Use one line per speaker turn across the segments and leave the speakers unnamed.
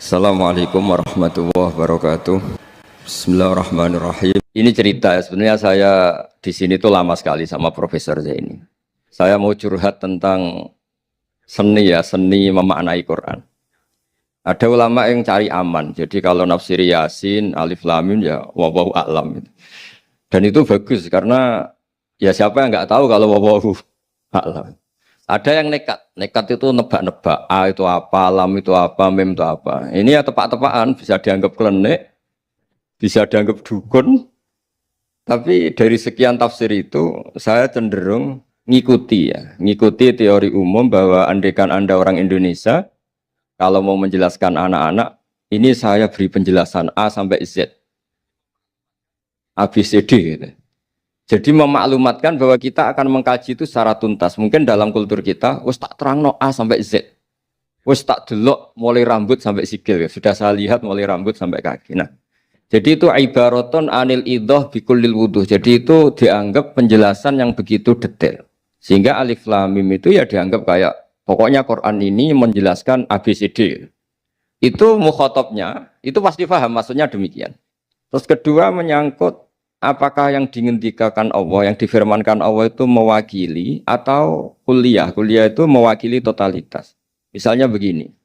Assalamualaikum warahmatullahi wabarakatuh. Bismillahirrahmanirrahim. Ini cerita ya, sebenarnya saya di sini tuh lama sekali sama Profesor Zaini. Saya mau curhat tentang seni ya, seni memaknai Quran. Ada ulama yang cari aman. Jadi kalau nafsir Yasin, Alif Lam Mim ya wallahu a'lam. Dan itu bagus karena ya siapa yang nggak tahu kalau wallahu a'lam. Ada yang nekat itu nebak-nebak, A itu apa, lam itu apa, mim itu apa. Ini ya tepak-tepakan, bisa dianggap klenik, bisa dianggap dukun. Tapi dari sekian tafsir itu, saya cenderung ngikuti teori umum bahwa andaikan Anda orang Indonesia, kalau mau menjelaskan anak-anak, ini saya beri penjelasan A sampai Z, A, B, C, D gitu. Jadi memaklumatkan bahwa kita akan mengkaji itu secara tuntas. Mungkin dalam kultur kita, wis tak terangno A sampai Z. Wis tak delok mulai rambut sampai sikil. Sudah saya lihat mulai rambut sampai kaki. Nah, jadi itu ibaratun anil idhah bikullil wuduh. Jadi itu dianggap penjelasan yang begitu detail. Sehingga Alif Lam Mim itu ya dianggap kayak pokoknya Quran ini menjelaskan ABCD. Itu mukhatabnya, itu pasti paham maksudnya demikian. Terus kedua menyangkut apakah yang dingendikakan Allah, yang difirmankan Allah itu mewakili atau kuliah? Kuliah itu mewakili totalitas. Misalnya begini,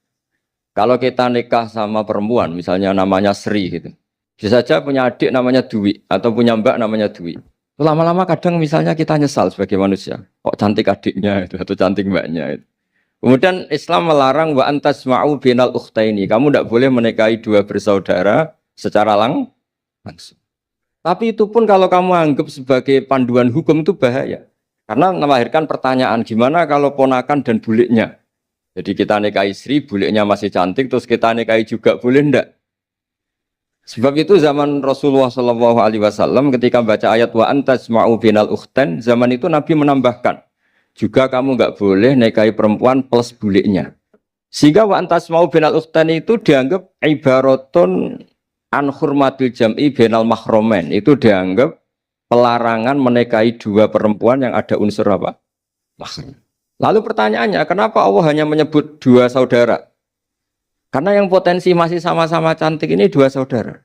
kalau kita nikah sama perempuan, misalnya namanya Sri gitu, bisa saja punya adik namanya Dwi, atau punya mbak namanya Dwi. Lama-lama kadang misalnya kita nyesal sebagai manusia, kok cantik adiknya itu, atau cantik mbaknya itu. Kemudian Islam melarang wa antasma'u binal ukhtaini, kamu tidak boleh menikahi dua bersaudara secara langsung. Tapi itu pun kalau kamu anggap sebagai panduan hukum itu bahaya. Karena melahirkan pertanyaan, gimana kalau ponakan dan buliknya? Jadi kita nikahi Sri, buliknya masih cantik, terus kita nikahi juga, boleh enggak? Sebab itu zaman Rasulullah SAW ketika baca ayat wa antasma'u binal ukhtan, zaman itu Nabi menambahkan, juga kamu enggak boleh nikahi perempuan plus buliknya. Sehingga wa antasma'u binal ukhtan itu dianggap ibaratun an hurmatil jam'i bainal mahromen, itu dianggap pelarangan menikahi dua perempuan yang ada unsur apa? Mahram. Lalu pertanyaannya, kenapa Allah hanya menyebut dua saudara? Karena yang potensi masih sama-sama cantik ini dua saudara.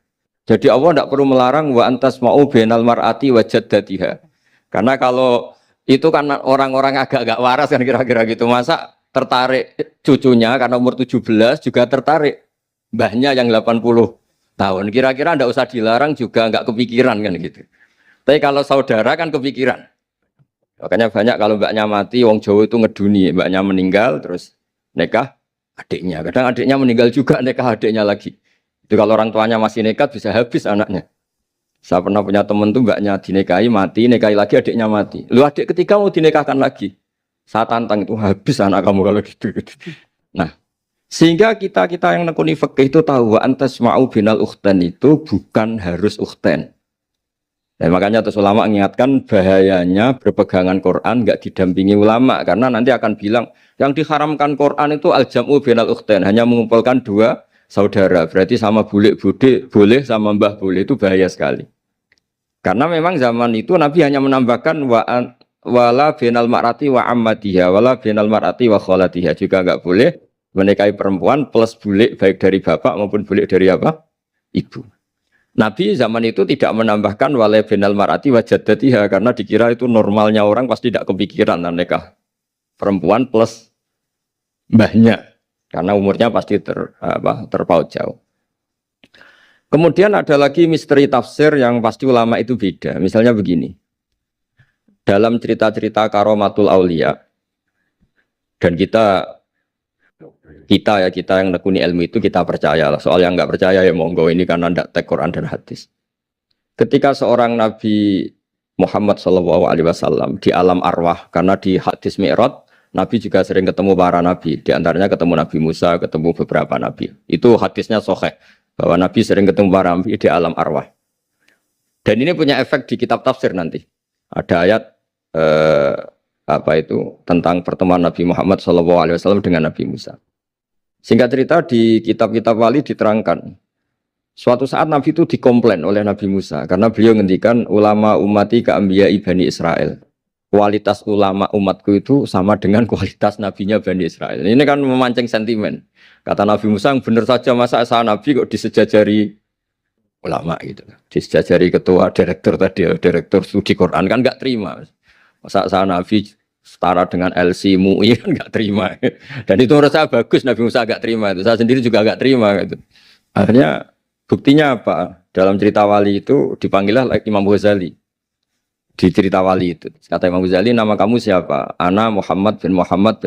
Jadi Allah tidak perlu melarang wa antasma'u bainal mar'ati wa jaddatiha. Karena kalau itu kan orang-orang agak-agak waras kan kira-kira gitu, masa tertarik cucunya karena umur 17 juga tertarik mbahnya yang 80 tahun, kira-kira ndak usah dilarang juga nggak kepikiran kan gitu. Tapi kalau saudara kan kepikiran. Makanya banyak kalau mbaknya mati, wong Jawa itu ngeduni, mbaknya meninggal terus nikah adiknya. Kadang adiknya meninggal juga nikah adiknya lagi. Itu kalau orang tuanya masih nekat bisa habis anaknya. Saya pernah punya temen tuh mbaknya dinikahi mati, nikahi lagi adiknya mati. Lu adik ketiga mau dinikahkan lagi. Saya tantang itu habis anak kamu kalau gitu. Nah, sehingga kita yang nekuni fikih itu tahu wa antasma'u binal ukhtan itu bukan harus ukhtan. Dan makanya terus ulama mengingatkan bahayanya berpegangan Quran enggak didampingi ulama, karena nanti akan bilang yang diharamkan Quran itu al-jam'u binal ukhtan, hanya mengumpulkan dua saudara. Berarti sama bulik bude boleh, sama mbah boleh, itu bahaya sekali. Karena memang zaman itu Nabi hanya menambahkan wala binal mar'ati wa ammatiha, wala binal mar'ati wa kholatiha, juga enggak boleh menikahi perempuan plus bulik baik dari bapak maupun bulik dari apa? Ibu. Nabi zaman itu tidak menambahkan wala binal mar'ati wa jaddatiha, karena dikira itu normalnya orang pasti tidak kepikiran nikah perempuan plus mbahnya, karena umurnya pasti terpaut jauh. Kemudian ada lagi misteri tafsir yang pasti ulama itu beda. Misalnya begini, dalam cerita-cerita karomatul aulia, dan kita yang nekuni ilmu itu kita percaya lah. Soal yang nggak percaya ya monggo, ini karena tidak tek Quran dan hadis. Ketika seorang Nabi Muhammad SAW di alam arwah, karena di hadis Mi'raj Nabi juga sering ketemu para nabi, di antaranya ketemu Nabi Musa, ketemu beberapa nabi. Itu hadisnya sahih bahwa Nabi sering ketemu para nabi di alam arwah. Dan ini punya efek di kitab tafsir nanti. Ada ayat tentang pertemuan Nabi Muhammad SAW dengan Nabi Musa. Singkat cerita di kitab-kitab wali diterangkan, suatu saat Nabi itu dikomplain oleh Nabi Musa karena beliau ngendikan ulama ummati ka anbiya'i Bani Israel. kualitas ulama umatku itu sama dengan kualitas nabinya Bani Israel. Ini kan memancing sentimen. Kata Nabi Musa, benar saja masa saya nabi kok disejajari ulama gitu. Disejajari ketua direktur tadi, direktur studi Quran kan nggak terima. Masa saya nabi setara dengan LC MUI kan nggak terima. Dan itu menurut saya bagus Nabi Musa nggak terima itu. Saya sendiri juga nggak terima gitu. Akhirnya buktinya apa? Dalam cerita wali itu dipanggillah Imam Ghazali. Di cerita wali itu kata Imam Ghazali, nama kamu siapa? Ana Muhammad bin Muhammad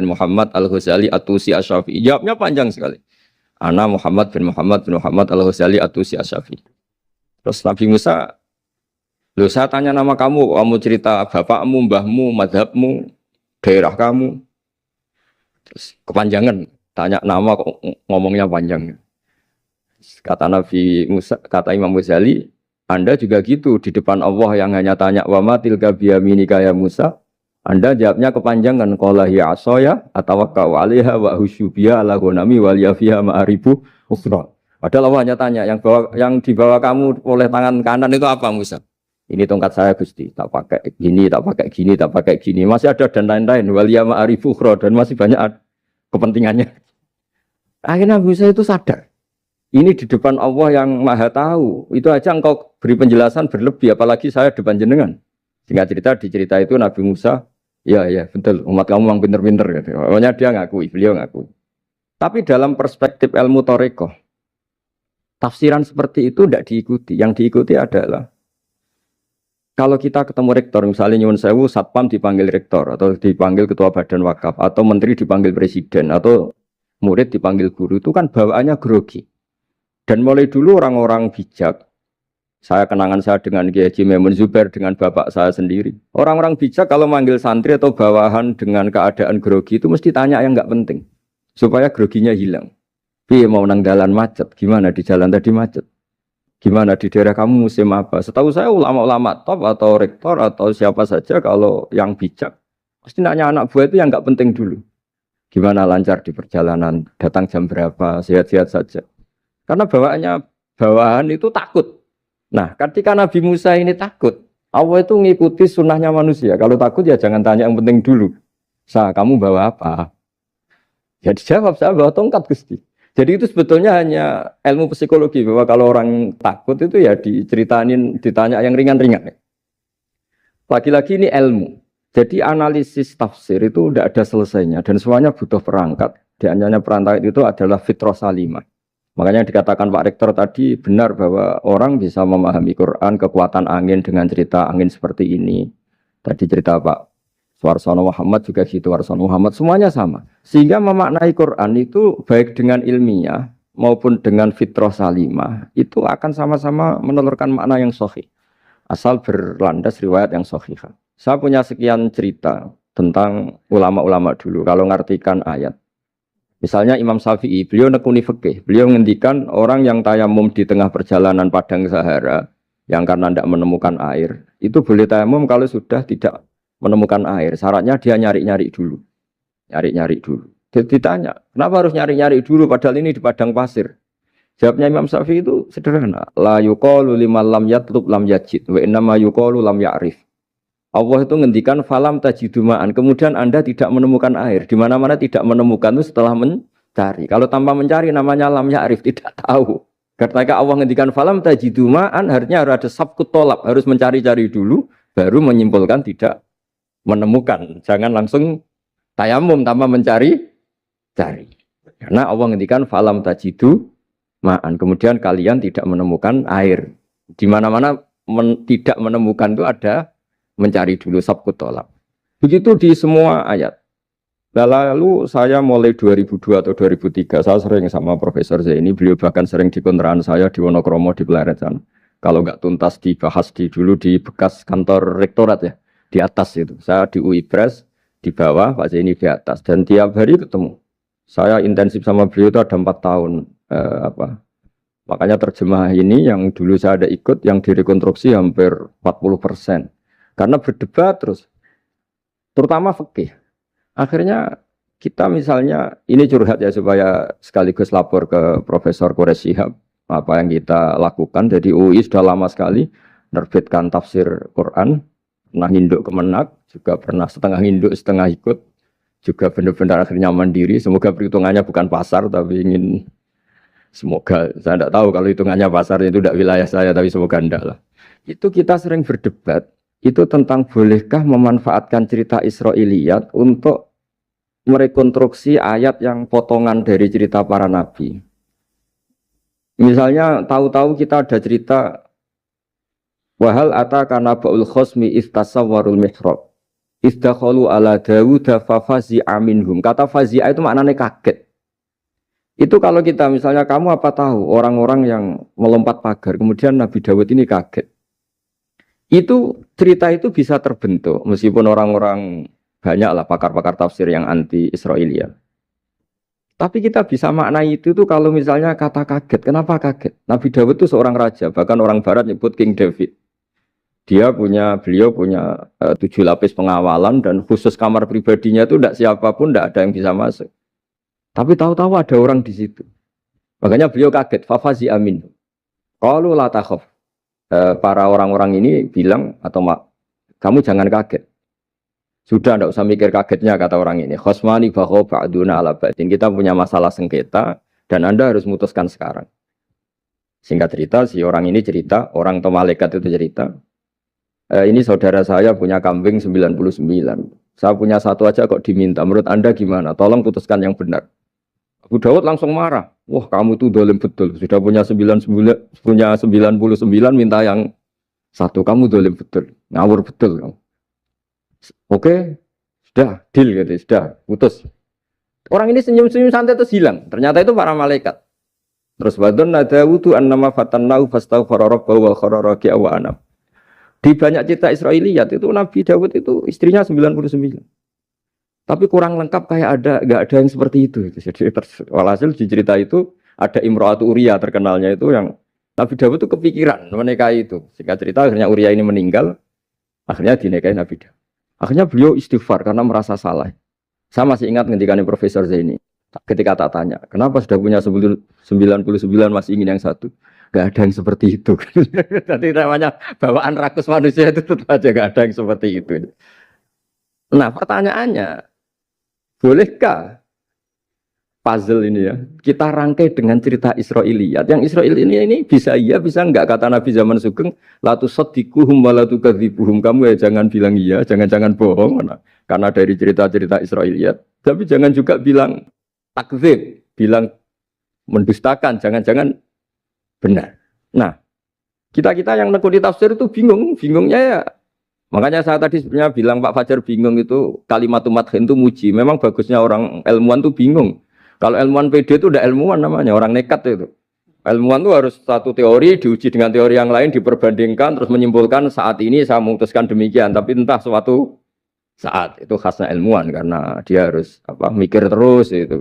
Al-Ghazali At-Tusi Asy-Syafi'i. Jawabnya panjang sekali. Ana Muhammad bin Muhammad Al-Ghazali At-Tusi Asy-Syafi'i. Terus Nabi Musa, loh saya tanya nama kamu cerita bapakmu, mbahmu, madhabmu, daerah kamu. Terus kepanjangan, tanya nama kok ngomongnya panjang. Kata Nabi Musa, kata Imam Ghazali, Anda juga gitu di depan Allah yang hanya tanya wa ma tilka biyaminika ya Musa. Anda jawabnya kepanjangan qala hiya asaya atawakkau 'alaiha wa husyubiya ala ghanami wal yafiha ma'aribu ukhra. Padahal Allah hanya tanya yang dibawa kamu oleh tangan kanan itu apa Musa? Ini tongkat saya Gusti, tak pakai gini, tak pakai gini, tak pakai gini. Masih ada dan lain-lain wal ya ma'aribu ukhra dan masih banyak kepentingannya. Akhirnya Musa itu sadar. Ini di depan Allah yang maha tahu. Itu aja engkau beri penjelasan berlebih. Apalagi saya depan jenengan. Singkat cerita di cerita itu Nabi Musa. Ya betul. Umat kamu memang pinter-pinter. Gitu. Pokoknya dia ngakui. Beliau ngakui. Tapi dalam perspektif ilmu Thariqah. Tafsiran seperti itu tidak diikuti. Yang diikuti adalah. Kalau kita ketemu rektor. Misalnya Nyuwun Sewu Satpam dipanggil rektor. Atau dipanggil ketua badan wakaf. Atau menteri dipanggil presiden. Atau murid dipanggil guru. Itu kan bawaannya grogi. Dan mulai dulu orang-orang bijak, saya kenangan saya dengan Kiai Haji Maimun Zubair dengan bapak saya sendiri. Orang-orang bijak kalau manggil santri atau bawahan dengan keadaan grogi itu mesti tanya yang nggak penting. Supaya groginya hilang. Piye mau nang dalan macet, gimana di jalan tadi macet? Gimana di daerah kamu musim apa? Setahu saya ulama-ulama top atau rektor atau siapa saja kalau yang bijak, pasti nanya anak buah itu yang nggak penting dulu. Gimana lancar di perjalanan, datang jam berapa, sehat-sehat saja. Karena bawahan itu takut. Nah, ketika Nabi Musa ini takut, Allah itu ngikuti sunnahnya manusia. Kalau takut ya jangan tanya yang penting dulu. Kamu bawa apa? Ya dijawab, saya bawa tongkat Gusti. Jadi itu sebetulnya hanya ilmu psikologi. Bahwa kalau orang takut itu ya ditanya yang ringan-ringan. Lagi-lagi ini ilmu. Jadi analisis tafsir itu tidak ada selesainya. Dan semuanya butuh perangkat. Di antaranya perangkat itu adalah fitrah salimah. Makanya dikatakan Pak Rektor tadi benar bahwa orang bisa memahami Quran, kekuatan angin dengan cerita angin seperti ini. Tadi cerita Pak Suarsono Muhammad juga gitu, Warsono Muhammad, semuanya sama. Sehingga memaknai Quran itu baik dengan ilmiah maupun dengan fitrah salimah, itu akan sama-sama menelurkan makna yang sahih. Asal berlandas riwayat yang sahih. Saya punya sekian cerita tentang ulama-ulama dulu, kalau ngartikan ayat. Misalnya Imam Syafi'i, beliau nekuni fikih. Beliau ngendikan orang yang tayamum di tengah perjalanan padang Sahara, yang karena tidak menemukan air, itu boleh tayamum kalau sudah tidak menemukan air. Syaratnya dia nyari-nyari dulu. Nyari-nyari dulu. Jadi ditanya, kenapa harus nyari-nyari dulu padahal ini di padang pasir? Jawabnya Imam Syafi'i itu sederhana. La yuqalu liman lam yatlub lam yajid, wa innama yuqalu lam ya'rif. Allah itu ngendikan falam tajiduma'an, kemudian Anda tidak menemukan air. Di mana-mana tidak menemukan itu setelah mencari. Kalau tanpa mencari namanya lam ya'rif, tidak tahu. Ketika Allah ngendikan falam tajiduma'an, artinya harus ada sabkut tolab, harus mencari-cari dulu, baru menyimpulkan tidak menemukan. Jangan langsung tayamum tanpa mencari-cari. Karena Allah ngendikan falam tajiduma'an, kemudian kalian tidak menemukan air. Di mana-mana tidak menemukan itu ada mencari dulu sabkut tolak. Begitu di semua ayat. Lalu saya mulai 2002 atau 2003, saya sering sama Profesor Zaini, beliau bahkan sering di kontrakan saya di Wonokromo di Pleret sana. Kalau nggak tuntas dibahas dulu di bekas kantor rektorat ya, di atas itu. Saya di UI Press, di bawah, Pak Zaini di atas. Dan tiap hari ketemu. Saya intensif sama beliau itu ada 4 tahun. Makanya terjemah ini yang dulu saya ada ikut, yang direkonstruksi hampir 40%. Karena berdebat terus, terutama fikih. Akhirnya kita misalnya, ini curhat ya supaya sekaligus lapor ke Profesor Quraish Shihab, apa yang kita lakukan. Jadi UI sudah lama sekali menerbitkan tafsir Quran, pernah induk kemenak, juga pernah setengah induk, setengah ikut, juga benar-benar akhirnya mandiri. Semoga perhitungannya bukan pasar, tapi ingin semoga, saya tidak tahu kalau hitungannya pasar itu tidak wilayah saya, tapi semoga enggak lah. Itu kita sering berdebat, itu tentang bolehkah memanfaatkan cerita Israiliyat untuk merekonstruksi ayat yang potongan dari cerita para nabi. Misalnya tahu-tahu kita ada cerita wahal ataka naba'ul khosmi istasawwarul mihrab istakhalu ala Dawuda fafazi'a minhum. Kata fazi'a itu maknanya kaget. Itu kalau kita misalnya kamu apa tahu orang-orang yang melompat pagar kemudian Nabi Dawud ini kaget. Itu cerita itu bisa terbentuk meskipun orang-orang banyaklah pakar-pakar tafsir yang anti Israiliyat. Tapi kita bisa maknai itu tuh kalau misalnya kata kaget. Kenapa kaget? Nabi Dawud itu seorang raja, bahkan orang barat nyebut King David. Beliau punya 7 lapis pengawalan dan khusus kamar pribadinya itu tidak siapapun, tidak ada yang bisa masuk. Tapi tahu-tahu ada orang di situ. Makanya beliau kaget. Fafazi amin. Qalu la takhaf. Para orang-orang ini bilang atau kamu jangan kaget. Sudah tidak usah mikir kagetnya kata orang ini. Khosmani bakho ba'duna ala ba'din. Kita punya masalah sengketa dan Anda harus memutuskan sekarang. Singkat cerita, si orang ini cerita, orang atau malaikat itu cerita. Ini saudara saya punya kambing 99. Saya punya satu aja kok diminta. Menurut Anda gimana? Tolong putuskan yang benar. Abu Dawud langsung marah. Wah, kamu itu dolim betul. Sudah punya 99, minta yang satu. Kamu dolim betul. Ngawur betul kamu. Oke, sudah deal gitu, sudah putus. Orang ini senyum-senyum santai terus hilang. Ternyata itu para malaikat. Terus wadon nadawudu annama fatannahu fastaghfara rabbahu wa kharra raki'a wa anam. Di banyak cerita Israiliyat itu Nabi Dawud itu istrinya 99. Tapi kurang lengkap kayak enggak ada yang seperti itu. Jadi walhasil di cerita itu ada Imra'atu Uria terkenalnya itu yang Nabi Dawud itu kepikiran menikahi itu. Singkat cerita akhirnya Uria ini meninggal, akhirnya dinikahi Nabi Dawud. Akhirnya beliau istighfar karena merasa salah. Saya masih ingat ketika Profesor Zaini ketika tak tanya, kenapa sudah punya 99 masih ingin yang satu? Gak ada yang seperti itu. Jadi namanya bawaan rakus manusia itu tetap aja gak ada yang seperti itu. Nah pertanyaannya, bolehkah puzzle ini ya kita rangkai dengan cerita Israiliyat? Yang Israil ini bisa iya bisa enggak, kata Nabi zaman Sugeng, la tusaddiquhum wa la tukadzibuhum. Kamu ya jangan bilang iya, jangan bohong karena dari cerita-cerita Israiliyat. Tapi jangan juga bilang takdzib, bilang mendustakan, jangan-jangan benar. Nah, kita yang nekuni tafsir itu bingungnya ya. Makanya saya tadi sebenarnya bilang Pak Fajar bingung itu kalimat madhin itu muji. Memang bagusnya orang ilmuwan itu bingung. Kalau ilmuwan PD itu udah ilmuwan namanya, orang nekat itu. Ilmuwan itu harus satu teori diuji dengan teori yang lain, diperbandingkan, terus menyimpulkan saat ini saya memutuskan demikian. Tapi entah suatu saat itu khasnya ilmuwan karena dia harus mikir terus itu.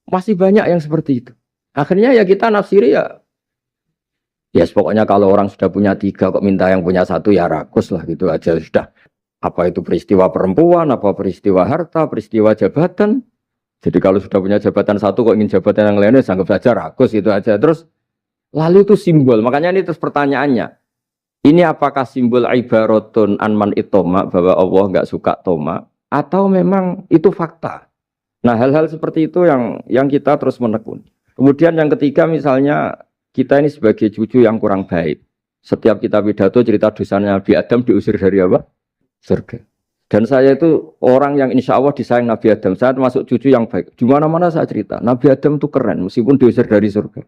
Masih banyak yang seperti itu. Akhirnya ya kita nafsiri ya pokoknya kalau orang sudah punya 3 kok minta yang punya 1 ya rakus lah gitu aja sudah. Apa itu peristiwa perempuan, apa peristiwa harta, peristiwa jabatan. Jadi kalau sudah punya jabatan 1 kok ingin jabatan yang lainnya, anggap saja rakus itu aja. Terus lalu itu simbol. Makanya ini terus pertanyaannya. Ini apakah simbol ibaratun anman itoma, bahwa Allah nggak suka toma, atau memang itu fakta? Nah hal-hal seperti itu yang kita terus menekuni. Kemudian yang ketiga misalnya kita ini sebagai cucu yang kurang baik. Setiap kita pidato cerita dosanya Nabi Adam diusir dari apa? Surga. Dan saya itu orang yang insya Allah disayang Nabi Adam. Saya termasuk cucu yang baik. Di mana-mana saya cerita. Nabi Adam itu keren meskipun diusir dari surga.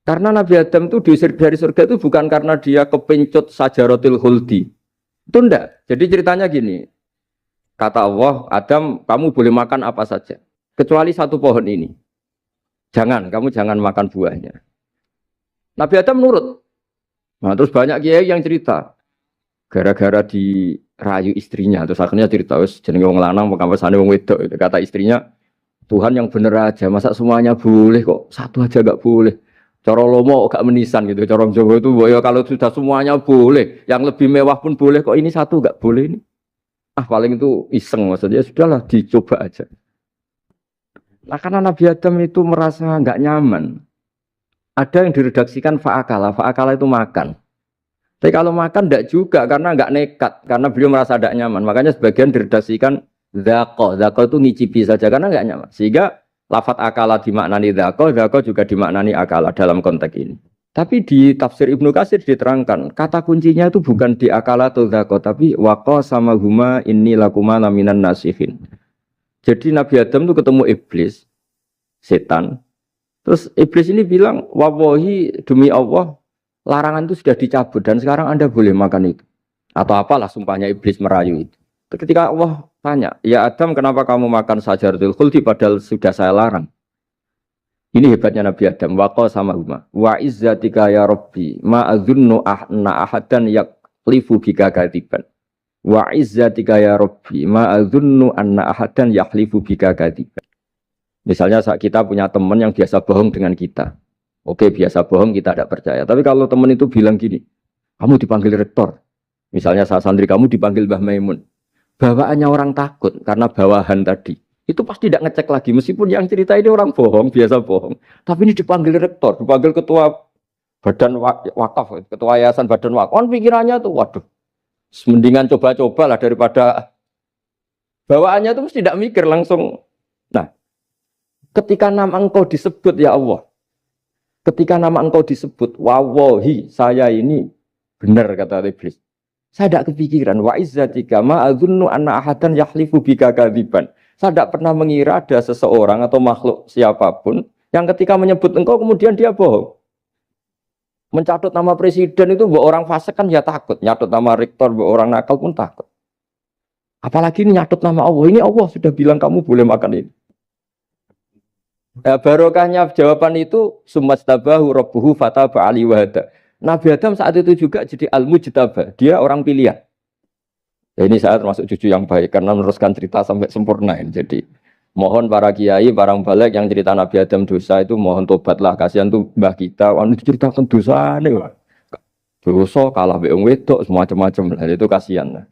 Karena Nabi Adam itu diusir dari surga itu bukan karena dia kepencut sajaratil khuldi. Itu enggak. Jadi ceritanya gini. Kata Allah, Adam kamu boleh makan apa saja. Kecuali 1 pohon ini. Kamu jangan makan buahnya. Nabi Adam nurut. Nah terus banyak kiai yang cerita. Gara-gara dirayu istrinya. Terus akhirnya cerita, jenenge wong lanang, pekampesane wong wedok. Kata istrinya, Tuhan yang bener aja. Masa semuanya boleh kok? 1 aja gak boleh. Cara lomo gak menisan gitu. Cara Jawa itu, ya kalau sudah semuanya boleh. Yang lebih mewah pun boleh kok. Ini 1 gak boleh ini. Paling itu iseng maksudnya. Sudahlah dicoba aja. Nah karena Nabi Adam itu merasa gak nyaman. Ada yang diredaksikan fa'akala. Fa'akala itu makan. Tapi kalau makan tidak juga karena nggak nekat, karena beliau merasa tidak nyaman. Makanya sebagian diredaksikan dzaqo. Dzaqo itu ngicipi saja karena nggak nyaman. Sehingga lafat akala dimaknani dzaqo, dzaqo juga dimaknani akala dalam konteks ini. Tapi di tafsir Ibnu Katsir diterangkan, kata kuncinya itu bukan di akala atau dzaqo, tapi waqa sama huma inni lakuma laminan nasihin. Jadi Nabi Adam itu ketemu iblis, setan. Terus iblis ini bilang, wallahi demi Allah, larangan itu sudah dicabut dan sekarang Anda boleh makan itu. Atau apalah sumpahnya iblis merayu itu. Ketika Allah tanya, ya Adam kenapa kamu makan sajaratul khuldi padahal sudah saya larang. Ini hebatnya Nabi Adam. Waqa sama huma. Wa izzatika ya Rabbi ma adzunnu ahna ahadan yaklifu bika kadiban. Wa izzatika ya Rabbi ma adzunnu anna ahadan yahlifu bika kadiban. Misalnya saat kita punya teman yang biasa bohong dengan kita. Oke, biasa bohong kita tidak percaya. Tapi kalau teman itu bilang gini, kamu dipanggil rektor. Misalnya saat santri kamu dipanggil Mbah Maimun. Bawaannya orang takut karena bawahan tadi. Itu pasti tidak ngecek lagi. Meskipun yang cerita ini orang bohong, biasa bohong. Tapi ini dipanggil rektor, dipanggil ketua badan wakaf, ketua yayasan badan wakaf. Kan pikirannya tuh, waduh, mendingan coba-coba lah daripada bawaannya itu mesti tidak mikir langsung. Nah, ketika nama engkau disebut ya Allah. Ketika nama engkau disebut, wawahi saya ini benar kata iblis. Saya tidak kepikiran. Wa izzatika ma adzunnu anna ahadan yahlifu bika kadziban. Saya tidak pernah mengira ada seseorang atau makhluk siapapun yang ketika menyebut engkau kemudian dia bohong. Mencatut nama presiden itu buat orang fasik kan ya takut. Nyatut nama rektor buat orang nakal pun takut. Apalagi ini nyatut nama Allah. Ini Allah sudah bilang kamu boleh makan ini. Barokahnya jawaban itu sumastabahu rabbuhu fataba ali wahada. Nabi Adam saat itu juga jadi al-mujtaba, dia orang pilihan. Ya, ini saya termasuk cucu yang baik karena meneruskan cerita sampai sempurna ini. Jadi mohon para kiai, para balik yang cerita Nabi Adam dosa itu mohon tobatlah, kasihan tuh mbah kita, anu ceritakan dosa nih. Dosa kalah beong wedok semacam-macam lah, itu kasihan.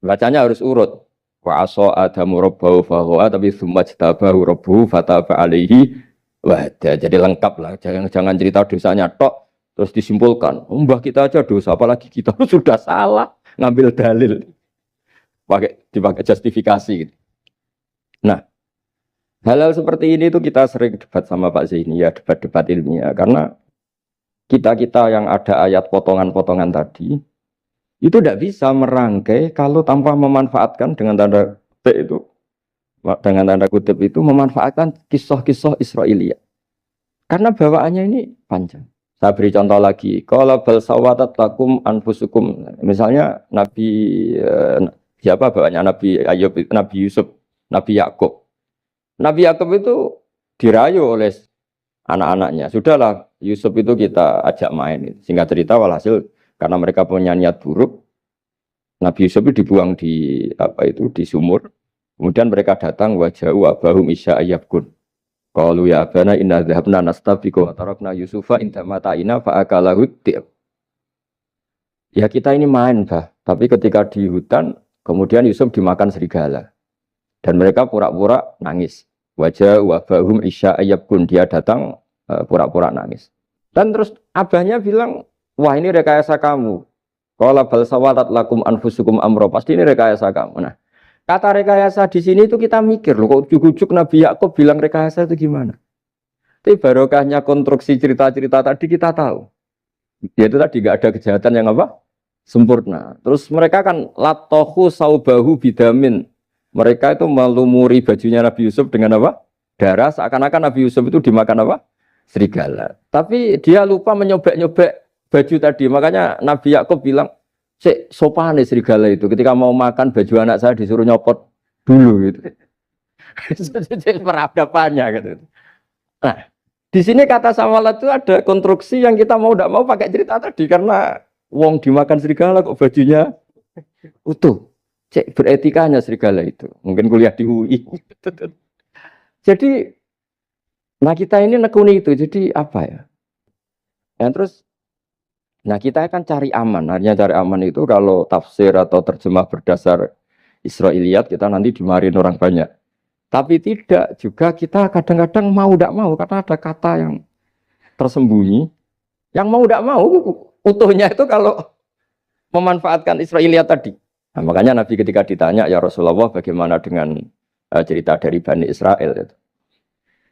Bacanya harus urut. Wa asa adamu rabbahu fahuwa tapi tsumma jtabahu rabbuhu fataba alaihi wahda. Jadi lengkap lah, jangan cerita dosanya tok terus disimpulkan. Mbah kita aja dosa apalagi kita sudah salah ngambil dalil. Dipakai justifikasi gitu. Nah, hal-hal seperti ini tuh kita sering debat sama Pak Zaini ya, debat-debat ilmiah karena kita yang ada ayat potongan-potongan tadi itu tidak bisa merangkai kalau tanpa memanfaatkan dengan tanda kutip itu, dengan tanda kutip itu memanfaatkan kisah-kisah Israiliyah. Karena bawaannya ini panjang. Saya beri contoh lagi. Qala bal sawatat lakum anfusukum. Misalnya Nabi siapa bawaannya Nabi Ayub, Nabi Yusuf, Nabi Yakub. Nabi Yakub itu dirayu oleh anak-anaknya. Sudahlah Yusuf itu kita ajak main. Singkat cerita walhasil karena mereka punya niat buruk, Nabi Yusuf itu dibuang di di sumur. Kemudian mereka datang waja'u abahum isya ayyabkun. Qalu ya abana inna dhahabna nastabiqu wa tarakna Yusufa inda mata'ina fa akalahu dhi'b. Ya kita ini main, Bah. Tapi ketika di hutan, kemudian Yusuf dimakan serigala. Dan mereka pura-pura nangis. Waja'u abahum isya ayyabkun. Dia datang pura-pura nangis. Dan terus abahnya bilang, wah ini rekayasa kamu. Qala bal sawatat lakum anfusukum amro. Pasti ini rekayasa kamu. Nah, kata rekayasa di sini itu kita mikir loh, kok ujuk-ujuk Nabi Yakub bilang rekayasa itu gimana? Tapi barokahnya konstruksi cerita-cerita tadi kita tahu. Yaitu tadi nggak ada kejahatan yang apa? Sempurna. Terus mereka kan latohu saubahu bidamin. Mereka itu melumuri bajunya Nabi Yusuf dengan apa? Darah. Seakan-akan Nabi Yusuf itu dimakan apa? Serigala. Tapi dia lupa menyobek-nyobek baju tadi, makanya Nabi Yakub bilang, sopan nih serigala itu. Ketika mau makan baju anak saya disuruh nyopot dulu gitu. Peradabannya gitu. Nah, di sini kata sawalat itu ada konstruksi yang kita mau tidak mau pakai cerita tadi karena wong dimakan serigala kok bajunya utuh. Cek beretikanya serigala itu. Mungkin kuliah di UI. Jadi, nah kita ini nekuni itu. Jadi apa ya? Dan terus nah kita akan cari aman. Artinya cari aman itu kalau tafsir atau terjemah berdasar Israiliyat kita nanti dimarahin orang banyak. Tapi tidak juga kita kadang-kadang mau tidak mau karena ada kata yang tersembunyi Yang mau tidak mau utuhnya itu kalau memanfaatkan Israiliyat tadi. Nah, makanya Nabi ketika ditanya, ya Rasulullah bagaimana dengan cerita dari Bani Israel itu.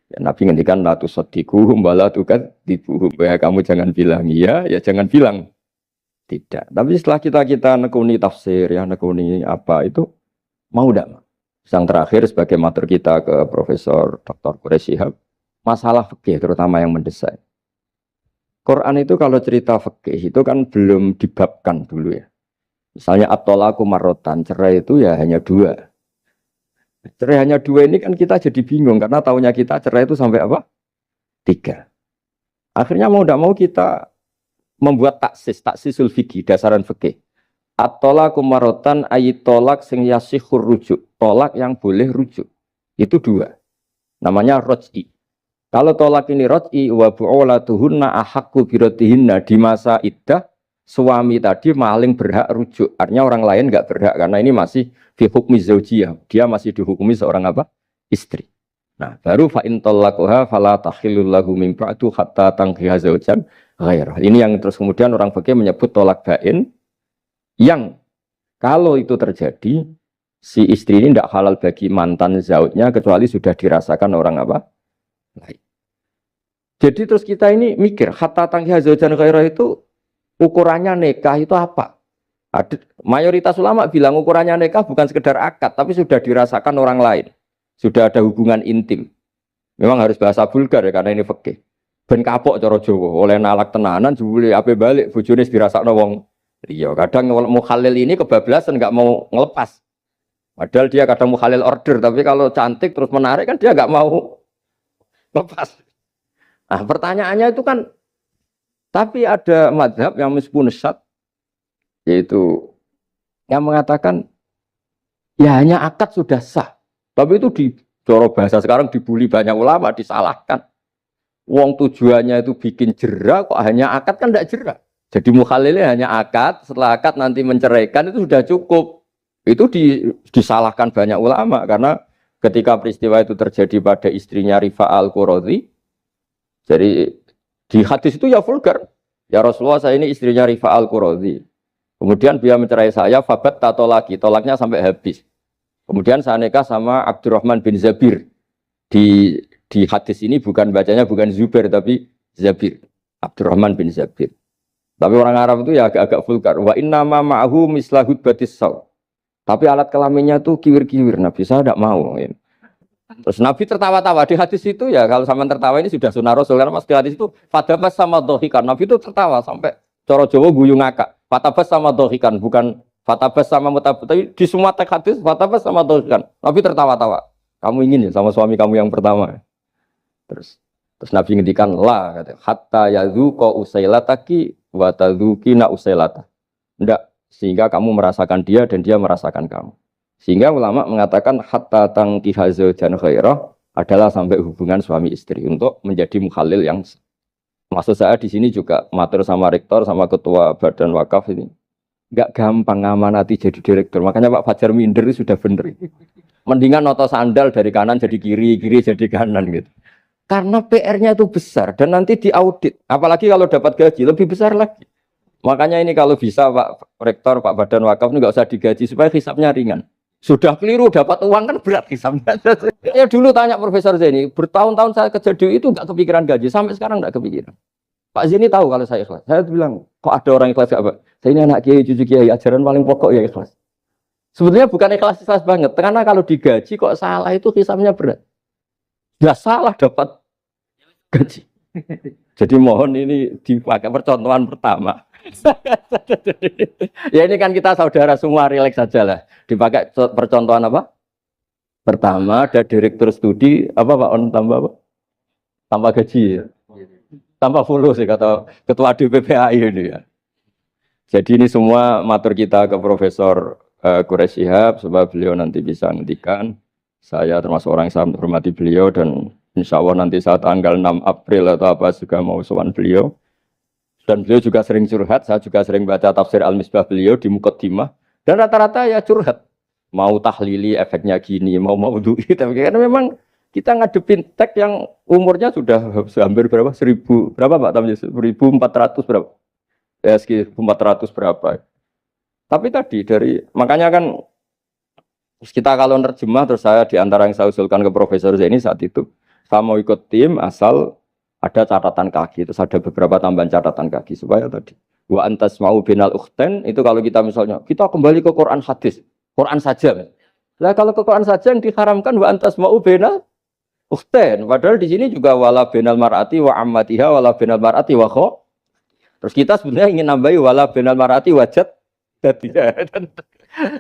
Ya, Nabi ngendikan la tusaddiquhum wa la tukadzibuhum. Ya kamu jangan bilang iya, ya jangan bilang tidak. Tapi setelah kita nekuni tafsir, ya nekuni apa itu mau tidak. Yang terakhir sebagai matur kita ke Profesor Dr. Quraish Shihab, masalah fikih terutama yang mendesak. Quran itu kalau cerita fikih itu kan belum dibabkan dulu ya. Misalnya at-thalaqu marratan, cerai itu ya hanya dua. Cerai hanya dua ini kan kita jadi bingung karena taunya kita cerai itu sampai apa? Tiga. Akhirnya mau tidak mau kita membuat taksisul fikih, dasaran fikih. At-thalaqu marratan ayat tolak sing yasihur rujuk, tolak yang boleh rujuk. Itu dua. Namanya roj'i. Kalau tolak ini roj'i wa bu'ulatuhunna ahaqqu biratihinna di masa iddah, suami tadi maling berhak rujuk. Artinya orang lain enggak berhak karena ini masih fi hukmi zaujiyah. Dia masih dihukumi seorang apa? Istri. Nah, baru fa in talaquha fala tahillul lahu min ba'du hatta tankiha zaujan ghairah. Ini yang terus kemudian orang fikih menyebut tolak bain yang kalau itu terjadi si istri ini tidak halal bagi mantan zaujnya kecuali sudah dirasakan orang apa? Lain. Jadi terus kita ini mikir hatta tankiha zaujan ghairah itu ukurannya nikah itu apa? Mayoritas ulama bilang ukurannya nikah bukan sekedar akad, tapi sudah dirasakan orang lain. Sudah ada hubungan intim. Memang harus bahasa vulgar ya, karena ini fikih. Ben kapok cara Jawa, oleh nalak tenanan, jebule ape balik, bojone dirasakno wong liya. Kadang mukhalil ini kebablasan, nggak mau ngelepas. Padahal dia kadang mukhalil order, tapi kalau cantik terus menarik kan dia nggak mau lepas. Nah pertanyaannya itu kan, tapi ada mazhab yang meskipun syad, yaitu yang mengatakan ya hanya akad sudah sah. Tapi itu di coro bahasa sekarang dibully banyak ulama, disalahkan. Wong tujuannya itu bikin jera, kok hanya akad kan tidak jera. Jadi mukhalilnya hanya akad, setelah akad nanti menceraikan itu sudah cukup. Itu disalahkan banyak ulama karena ketika peristiwa itu terjadi pada istrinya Rifa al-Quradi, jadi di hadis itu ya vulgar. Ya Rasulullah, saya ini istrinya Rifa al-Quradi. Kemudian dia mencerai saya, fabat tato lagi, tolaknya sampai habis. Kemudian saya nikah sama Abdurrahman bin Zabir. Di hadis ini bukan bacanya bukan Zubair tapi Zabir. Abdurrahman bin Zabir. Tapi orang Arab itu ya agak-agak vulgar. Wa inna ma ma'ahu mislahud batis saw. Tapi alat kelaminnya tuh kiwir-kiwir. Nabi saya tidak mau. Terus Nabi tertawa-tawa di hadis itu ya, kalau sama tertawa ini sudah sunnah Rasul karena mas di hadis itu fatabas sama dohikan. Nabi itu tertawa sampai coro Jawa guyu ngakak. Fatabas sama dohikan, bukan fatabas sama mutabut. Tapi di semua teks hadis fatabas sama dohikan. Nabi tertawa-tawa. Kamu ingin ya sama suami kamu yang pertama. Terus Nabi ngendikan la kata hatta yadzuqa usailataki wa tadzukina usailata. Enggak, sehingga kamu merasakan dia dan dia merasakan kamu. Sehingga ulama mengatakan hatta tankiha zaujan khairah adalah sampai hubungan suami istri untuk menjadi mukhalil yang maksud saya di sini juga matur sama rektor sama ketua badan wakaf ini enggak gampang ngamanati jadi direktur. Makanya Pak Fajar minder itu sudah benar. Mendingan noto sandal dari kanan jadi kiri, kiri jadi kanan gitu. Karena PR-nya itu besar dan nanti diaudit. Apalagi kalau dapat gaji lebih besar lagi. Makanya ini kalau bisa Pak Rektor, Pak Badan Wakaf ini nggak usah digaji supaya hisapnya ringan. Sudah keliru dapat uang kan berat hisapnya. Ya dulu tanya Profesor Zaini, bertahun-tahun saya kerja di itu nggak kepikiran gaji, sampai sekarang nggak kepikiran. Pak Zaini tahu kalau saya ikhlas. Saya bilang, kok ada orang ikhlas apa? Saya ini anak kiai, cucu kiai, ajaran paling pokok ya ikhlas. Sebetulnya bukan ikhlas banget, karena kalau digaji kok salah itu hisapnya berat. Nggak salah dapat gaji. Jadi mohon ini dipakai percontohan pertama. Ya ini kan kita saudara semua, rileks saja lah. Dipakai percontohan apa? Pertama ada direktur studi apa Pak On tambah apa? Tambah gaji ya. Tambah follow sih kata ketua DPPAI ini ya. Jadi ini semua matur kita ke Profesor Quraish Shihab supaya beliau nanti bisa ngendikan. Saya termasuk orang yang sangat hormati beliau dan insya Allah nanti saat tanggal 6 April atau apa juga mau sowan beliau. Dan beliau juga sering curhat, saya juga sering baca tafsir Al-Misbah beliau di Muqaddimah. Dan rata-rata ya curhat. Mau tahlili efeknya gini, mau maudhu'i. Tapi karena memang Kita ngadepin teks yang umurnya sudah hampir berapa? 1000 berapa Pak Tamji? 1400 berapa? Ya sekitar 1400 berapa. Tapi tadi dari makanya kan kita kalau nerjemah terus saya di antara yang saya usulkan ke Profesor Zaini saat itu saya mau ikut tim asal ada catatan kaki, terus ada beberapa tambahan catatan kaki supaya tadi wa antas mau binal ukhten itu kalau kita misalnya kita kembali ke Quran hadis, Quran saja. Lah kalau ke Quran saja yang diharamkan wa antas mau binal ukhten, padahal di sini juga wala binal mar'ati wa ammatiha wala binal mar'ati wa kho. Terus kita sebenarnya ingin nambahi wala binal mar'ati wajat jadi.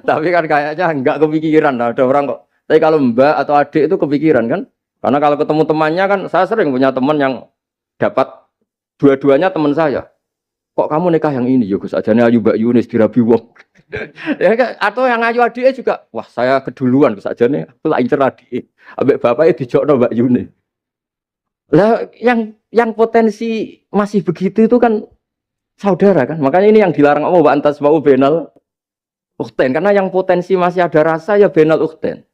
Tapi kan kayaknya enggak kepikiran. Nah, ada orang kok. Tapi kalau mbak atau adik itu kepikiran kan? Karena kalau ketemu temannya kan, saya sering punya teman yang dapat dua-duanya teman saya. Kok kamu nikah yang ini? Ya Gus, ajane ayu Mbak Yunis dirabi wong. Ya kan? Atau yang ayu adiknya juga. Wah, saya keduluan Gus ajane aku tak incer adik. Ambek bapaknya dijokno Mbak Yunis. Lah yang potensi masih begitu itu kan saudara kan. Makanya ini yang dilarang Allah wa antas mau benal ukhten, karena yang potensi masih ada rasa ya benal ukhten.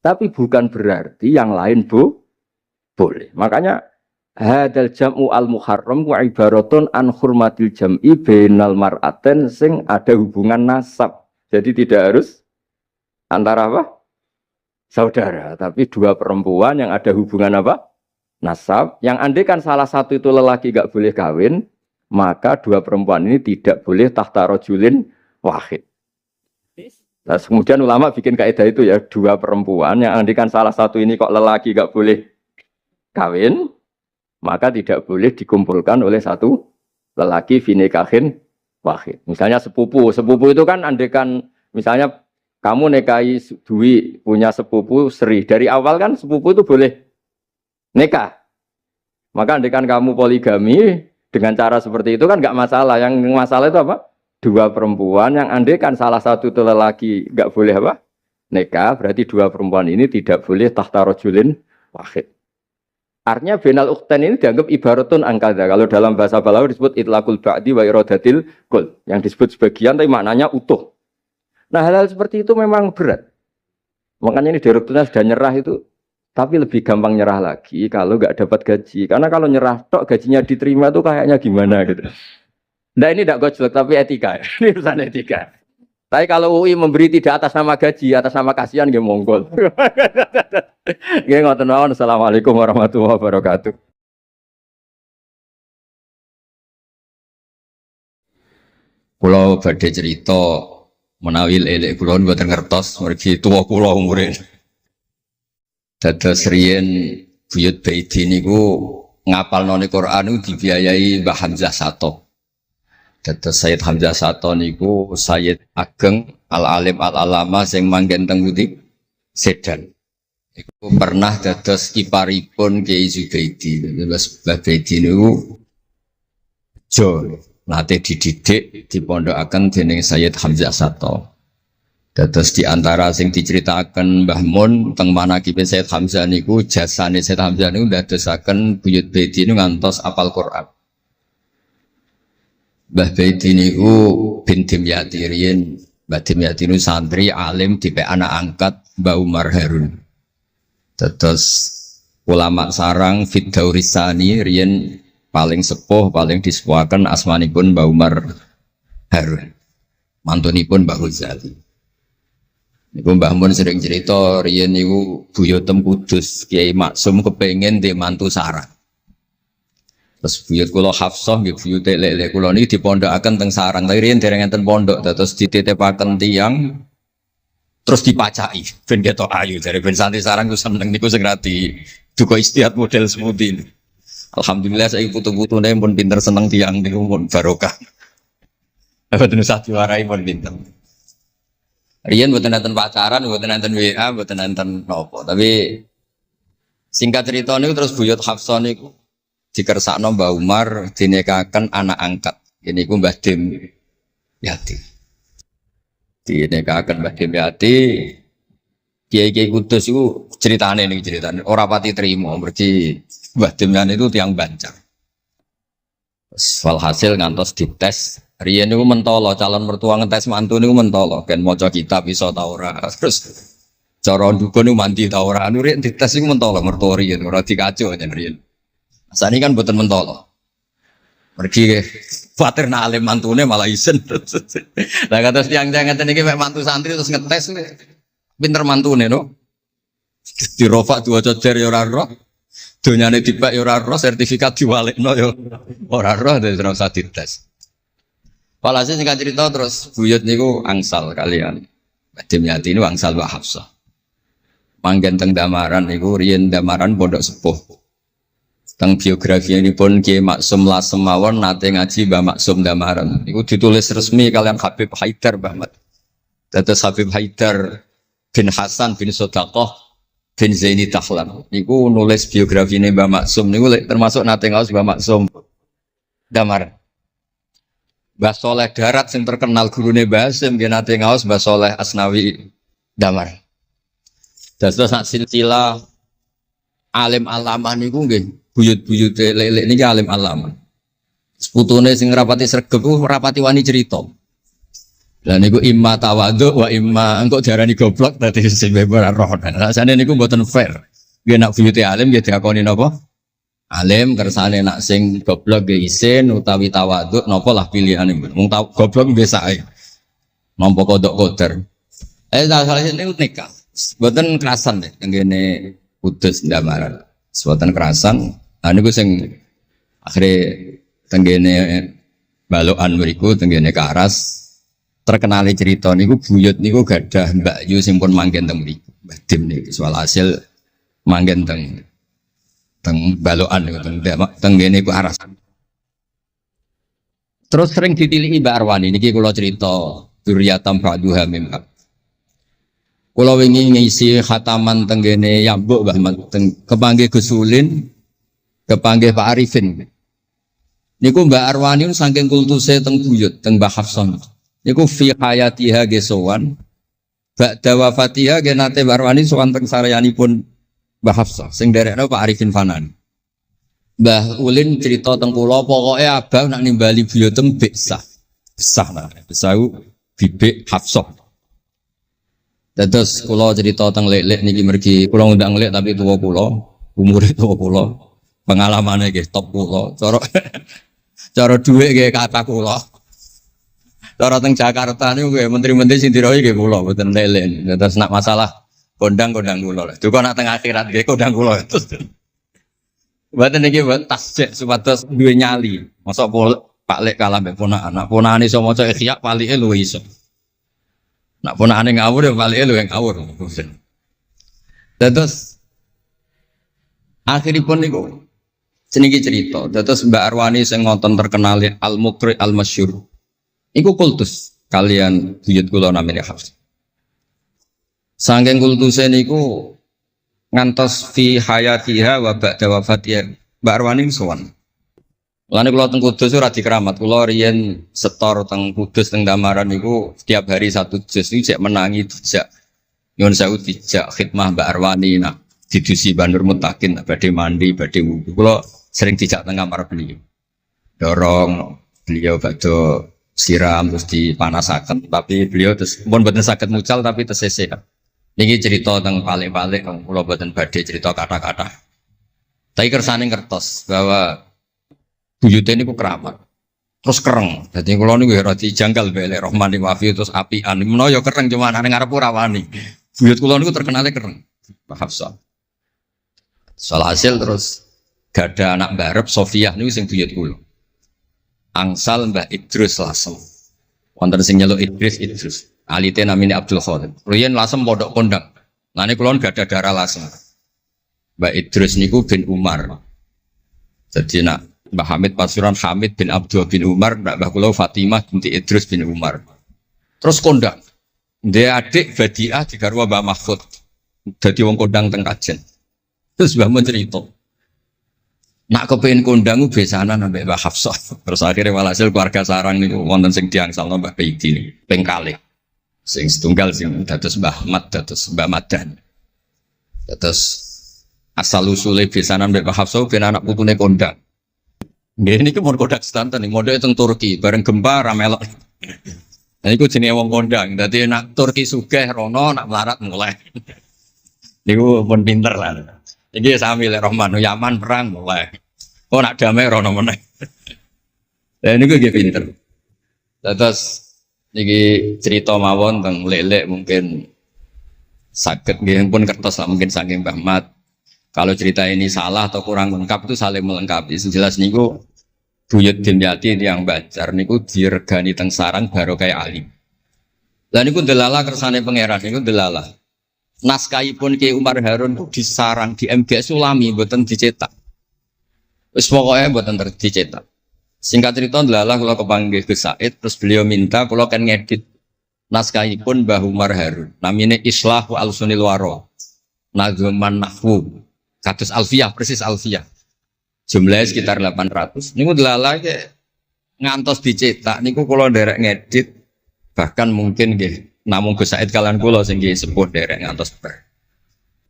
Tapi bukan berarti yang lain boleh. Makanya hadal jam'u al muharram wa ibaratun an hurmatil jam'i benal mar'aten sing ada hubungan nasab. Jadi tidak harus antara apa? Saudara, tapi dua perempuan yang ada hubungan apa? Nasab. Yang andai kan salah satu itu lelaki gak boleh kawin, maka dua perempuan ini tidak boleh tahta rajulin wahid. Nah, kemudian ulama bikin kaidah itu ya, dua perempuan yang andikan salah satu ini kok lelaki gak boleh kawin, maka tidak boleh dikumpulkan oleh satu lelaki finikahin wahid. Misalnya sepupu itu kan andikan misalnya kamu nikahi Dwi punya sepupu Sri, dari awal kan sepupu itu boleh nikah. Maka andikan kamu poligami dengan cara seperti itu kan gak masalah. Yang masalah itu apa? Dua perempuan yang andai kan salah satu itu lelaki nggak boleh apa nikah, berarti dua perempuan ini tidak boleh tahta rajulin wahid. Artinya benal ukhten ini dianggap ibaratun angkada. Kalau dalam bahasa Balawi disebut itlaqul ba'di wa iradatil kul, yang disebut sebagian tapi maknanya utuh. Nah hal-hal seperti itu memang berat. Makanya ini direkturnya sudah nyerah itu, tapi lebih gampang nyerah lagi kalau nggak dapat gaji. Karena kalau nyerah tok gajinya diterima tuh kayaknya gimana gitu. Nah ini tidak gojlok tapi etika, ini urusan etika. Tapi kalau UI memberi tidak atas nama gaji, atas nama kasihan, dia monggol. Gak ngoten mawon. Assalamualaikum warahmatullahi wabarakatuh. Kulo badhe cerita menawi elek kulo mboten ngertos mergi tuwa kulo umure. Dados riyen buyut Baiti niku ngapalnone Quran niku dibiayai Mbah Hamzah Sato. Dados Sayyid Hamzah Sato niku Sayyid Ageng Al-Alim Al-Alama sing manggen teng Putih Sedan. Iku pernah dados kiparipun Kiai Zubaidi. Dados Mbah Baidi niku jo nate dididik dipondokaken dening Sayyid Hamzah Sato. Dados di antara sing diceritaken Mbah Mun teng manakibe Sayyid Hamzah niku jasane Sayyid Hamzah niku ndadosaken buyut Baidi niku ngantos apal Quran. Mbah Baidi niku bin Dimyati riyen, Mbah Dimyati niku santri alim dipek anak angkat Mbah Umar Harun. Terus ulama sarang Fiddaurisani riyen paling sepuh, paling disepuhaken asmanipun Mbah Umar Harun. Mantunipun Mbah Ghazali. Niku Mbah Mun sering cerita riyen niku buyutem Kudus Kiai Maksum kepengin ndek mantu sarang. Terus buyut kula Hafsah nggih buyut lek kula niki dipondokaken teng sarang. Tapi riyen dereng enten pondok terus dititipaken tiyang terus dipacaki ben ketok ayu dari ben santri sarang ku seneng niku sing rati duka istiad model seperti ini. Alhamdulillah saya putu-putune pun pinter seneng tiyang niku pun barokah. Mboten usah diwarai pun pinter. Riyen mboten enten pacaran, mboten enten WA, mboten enten nopo. Tapi singkat cerita niku terus buyut Hafsah niku dikersakno Mbah Umar dinikahaken anak angkat. Ini ku Mbah Dim Yati. Dinikahaken Mbah Dim Yati. Kiai-kiai Kudus itu ceritane niki ceritane ora pati trimo mergi Mbah Dim Yati itu tiang Banjar. Walhasil ngantos dites. Riyen niku mentolo calon mertua ngetes mantu niku mentolo kan maca kitab iso ta ora. Terus Cara dukun itu mandi ta ora anu rek dites iku mentolo mertori ora dikaco jan riyen. Asane kan mboten mentolo. Pergi khawatir nak alim mantune malah isen. Lah kata tiang-tiang ngeten iki mek mantu santri terus ngetes pinter mantune no. Dirofak dua cocer ya ora roh. Donyane dipek ya ora roh, sertifikat diwalekno ya ora roh terus ora usah dites. Walhasil singkat cerita terus buyut niku angsal kalian. Badhe nyati niku angsal Mbak Hafsah. Manggen teng Damaran niku riyen Damaran pondok sepuh. Teng biografi ini pun Kiai Maksum Lasem mawon nate ngaji Mbah Maksum Damaran. Niku ditulis resmi kalian Habib Haidar Bahmat. Dados Habib Haidar bin Hasan bin Sodaqoh bin Zaini Tahlan. Niku nulis biografi ini Mbah Maksum niku termasuk nate ngaos Mbah Maksum Damaran. Mbah Soleh Darat yang terkenal gurune Mbah Hasim nggih nate ngaos Mbah Soleh Asnawi Damaran. Dados sak silsilah alim alamah niku nggih buyut-buyut lelek niki alim alamah. Seputune sing rapati sregep ku rapati wani cerita. Lah niku imma tawadhu wa imma engko diarani goblok dadi sing ora roh. Rasane niku mboten fair. Nggih nak buyute alim nggih diakoni napa? Alim kersane nak sing goblok nggih isin utawi tawadhu napa lah pilihane. Wong goblok biasa ae. Nampa kodok koder. Salah niku nikah. Mboten kerasan deh tenggene Kudus Damaran. Mboten kerasan. Niku sing akhire tenggene balokan mriku tenggene Karas terkenali cerita niku buyut niku gadah Mbak Yu sing pun manggen teng mriku. Mbah Dim niki soal hasil manggen teng balokan niku tenggene Karas. Terus sering ditilihi Mbak Arwani niki kula cerita Duriyatam Ba'duha Mimba. Kula wingi ngisi khataman tenggene Yambuk Mbah kepanggih Gus Ulin, kepanggih Pak Arifin. Niku Mbak Arwani saking kultuse teng buyut teng Mbah Hafsah. Niku fi hayatiha gesowan. Ba'da wafatiha ge nate Mbak Arwani sowan teng saryanipun Mbah Hafsah sing derekno Pak Arifin Fanan. Mbah Ulin cerita teng kula pokoke abang nak nimbali buyutem besah. Besah nah, besah bibik Hafsah. Terus kula cerita teng lek-lek niki mergi kula ngundang lek tapi tuwa kula, umure tuwa kula. Pengalamane nggih top kula. Cara dhuwit nggih kata kula. Cara teng Jakarta niku nggih menteri-menteri sing dirohi nggih kula mboten lek-lek. Terus nak masalah kondang-kondang kula. Duka nak teng akhirat nggih kondang kula. Mboten niki tasjek supados duwe nyali. Mosok Pak Lek kalah mbek ponakan. Nak ponakane iso maca Ihya palike luwih iso. Nak ponakane ngawur ya palike luwih ngawur. Terus akhiripun niku seniki cerita. Terus Mbak Arwani sing ngonten terkenal Al-Muqri Al-Masyhur. Iku kultus kalian buyut kula namine Hafs. Saking kultuse niku ngantos fi hayatiha wa ba'da wafatiha Mbak Arwani sowan. Lane kula teng Kudus ora dikeramat, kula riyen setor teng Kudus teng Damaran niku setiap hari satu juz niku cek menangi dijak. Nyuwun sewu dijak khidmah Mbak Arwani nak didusi Banur Mutakin badhe mandi, badhe wudu. Kula sering dijak teng kamar beliau. Dorong beliau badhe siram terus dipanasaken, tapi beliau terus pun boten saged mucal tapi tesese. Niki cerita teng palik-palik kula boten badhe cerita kata-kata. Tapi kersane ngertos bahwa buyute niku keramat. Terus kereng. Dadi kula niku ora dijanggal belek Rahmani Wafi terus apian. Menawa ya kereng cuma nang ngarep ora wani. Buyut kula niku terkenale kereng. Pak Hafsah. Soal hasil terus gada anak barep Sofiah niku sing buyut kula. Angsal Mbah Idrus Lasem. Wonten sing nyeluk Idrus. Alite namine Abdul Khadir. Riyen Lasem pondok kondang. Lane kula gada darah Lasem. Mbah Idrus niku bin Umar. Jadi nak Mbah Hamid Pasuruan Hamid bin Abdul bin Umar, Mbah kula Fatimah binti Idrus bin Umar. Terus kondang. Dia adik Badiah digarwa Mbah Mahfud. Dadi wong kondang teng Kajen. Terus Mbah mun cerita. Nak kepengin kondang ku besanan ambek Mbah Hafsah. Terus akhirnya walhasil keluarga sarang niku wonten sing diangsalno Mbah Baidi niku ping kalih. Sing setunggal sing dados Mbah Ahmad dados Mbah Madan. Dados asal usule besanan mbek Mbah Hafsah ben anak putune kondang. Nggih niki mun kodak sedanten ning mondhoke teng Turki bareng gempa ra melok. Nah iku jenenge wong kondang. Dadi nak Turki sugih rono nak melarat mulai. Niku pun pinter lah. Iki sami lek Rahman Yaman perang mulai. Oh nak damai rono meneh. Lah niku nggih pinter. Terus niki cerita mawon tentang lelek mungkin sakit nggih pun kertas lah mungkin saking Mbah Mat. Kalau cerita ini salah atau kurang lengkap itu saling melengkapi. Sejelas niku buyut Dimyati yang Banjar niku diregani teng sarang baru kayak alim. Lah niku delala kersane pangeran niku delala. Naskahipun Ki Umar Harun itu disarang di MGS Sulami mboten dicetak. Wis pokoke mboten dicetak. Singkat cerita delala kula kepanggih Gus Said terus beliau minta kula kan ngedit naskahipun Mbah Umar Harun. Namine Islahu Al-Sunil Waro. Nazman Nahwu. Kados Alfiyah persis Alfiyah. Jumlahnya sekitar 800. Niku delala ngantos dicetak niku kula nderek ngedit bahkan mungkin nggih namung Gus Said kalian kula sing nggih sepuh derek ngantos ber.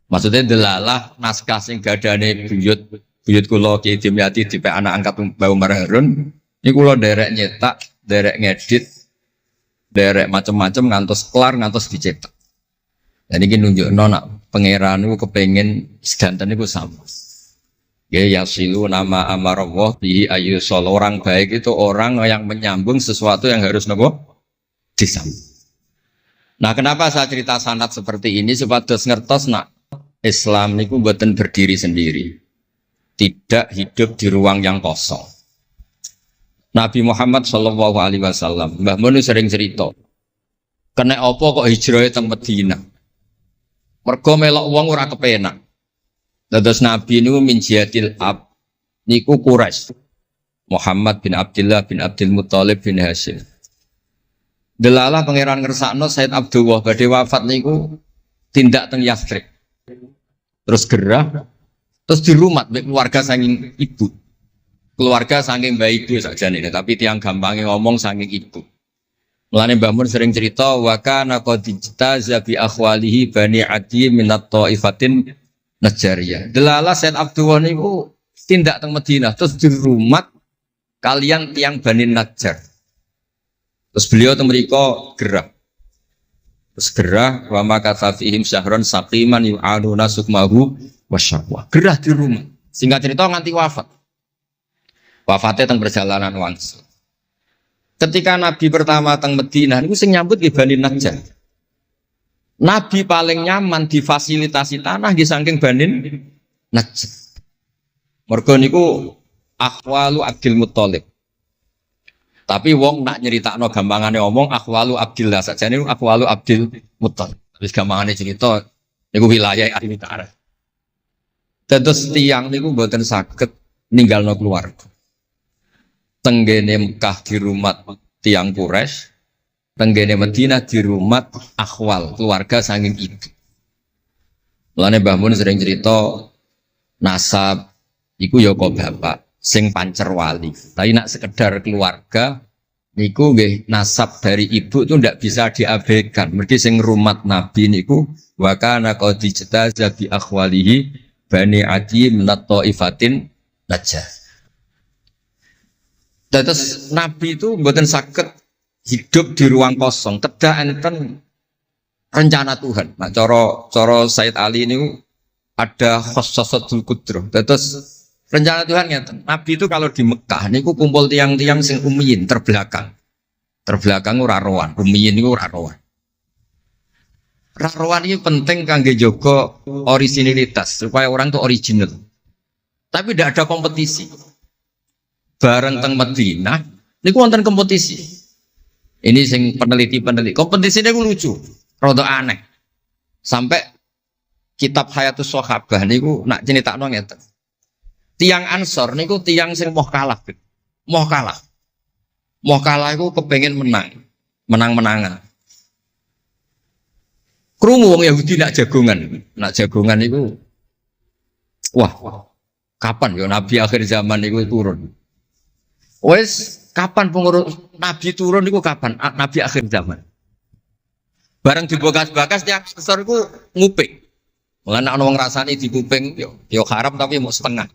Maksudnya delalah naskah sing gadane buyut kula Ki Dimyati dipek anak angkat Mbah Umar Harun niku kula derek nyetak, derek ngedit, derek macam-macam ngantos kelar ngantos dicetak. Dan iki nunjukno nak pangeran niku kepengin sedanten niku sama. Ya yasilu nama amarallah bihi ayyusol orang baik itu orang yang menyambung sesuatu yang harus nopo disambung. Nah, kenapa saya cerita sanad seperti ini? Supados ngertos nak Islam niku mboten berdiri sendiri. Tidak hidup di ruang yang kosong. Nabi Muhammad sallallahu alaihi wasallam, Mbah Mun sering cerita. Kena apa kok hijrah teng Madinah? Mergo melok wong ora kepenak. Dados Nabi niku min jihadil ab niku Quraisy. Muhammad bin Abdullah bin Abdul Muthalib bin Hashim. Delalah pangeran ngersakno Said Abdullah badhe wafat niku tindak teng Yathrib. Terus gerah, terus dirumat mbek keluarga saking ibu. Keluarga saking bayi ibu sakjane, tapi tiang gampangnya ngomong saking ibu. Mulane Mbah Mun sering cerita wa kana qad ijtaza bi akhwalihi bani Adi minat taifatin Najariyah. Delalah Said Abdullah niku tindak teng Madinah terus dirumat kalian tiang Bani Najjar. Terus beliau temriko gerah. Terus gerah wa makatha fihim syahron saqiman yu'aduna sukmahu wasyaqwa. Gerah di rumah. Singkat cerita nganti wafat. Wafatnya teng perjalanan wangsul. Ketika Nabi pertama teng Madinah niku sing nyambut nggih Bani Najjar. Nabi paling nyaman difasilitasi tanah nggih saking Bani Najjar. Mergo niku akhwalu Abdul Muthalib. Tapi wong nak nyeritakno gampangane omong akhwalu Abdillah sakjane akhwalu Abdul Muthalib. Wis gampangane cerita niku wilayah ahli utara. Terus tiang niku mboten saged ninggalno keluarga. Tenggene Mekah di rumah tiang Quraisy, tenggene Madinah di rumah akhwal keluarga saking ibu. Mulane Mbah Mun sering cerita nasab iku ya kok bapak sing pancer wali. Tapi nak sekedar keluarga niku nggih nasab dari ibu itu ndak bisa diabaikan. Mergi sing rumat Nabi niku wa kana qad ijtaza bi akhwalihi bani Adi minat taifatin Najjar. Terus Nabi itu mboten saged hidup di ruang kosong, tedak enten rencana Tuhan. Nah, cara Said Ali niku ada khossasatul qudrah. Terus rencana Tuhan ngeten. Nabi itu kalau di Mekah niku kumpul tiang-tiang sing ummiyin terbelakang. Terbelakang ora rowan, ummiyin niku ora rowan. Rowan ini penting kangge jaga originalitas supaya orang itu original. Tapi tidak ada kompetisi. Bareng teng Madinah niku wonten kompetisi. Ini sing peneliti. Kompetisinya niku lucu, rada aneh. Sampai kitab Hayatus Sahabah niku nak ceritakno ngeten. Tiang Ansor niku tiang sing moh kalah. Moh kalah iku kepengin menang-menangan. Krungu wong Yahudi nak jagongan niku wah, kapan ya Nabi akhir zaman niku turun? Wes kapan pengurus Nabi turun niku kapan? Nabi akhir zaman. Bareng dibakas-bakas tiang Ansor iku nguping. Mulane ana wong rasani dikuping yo haram tapi mau setengah.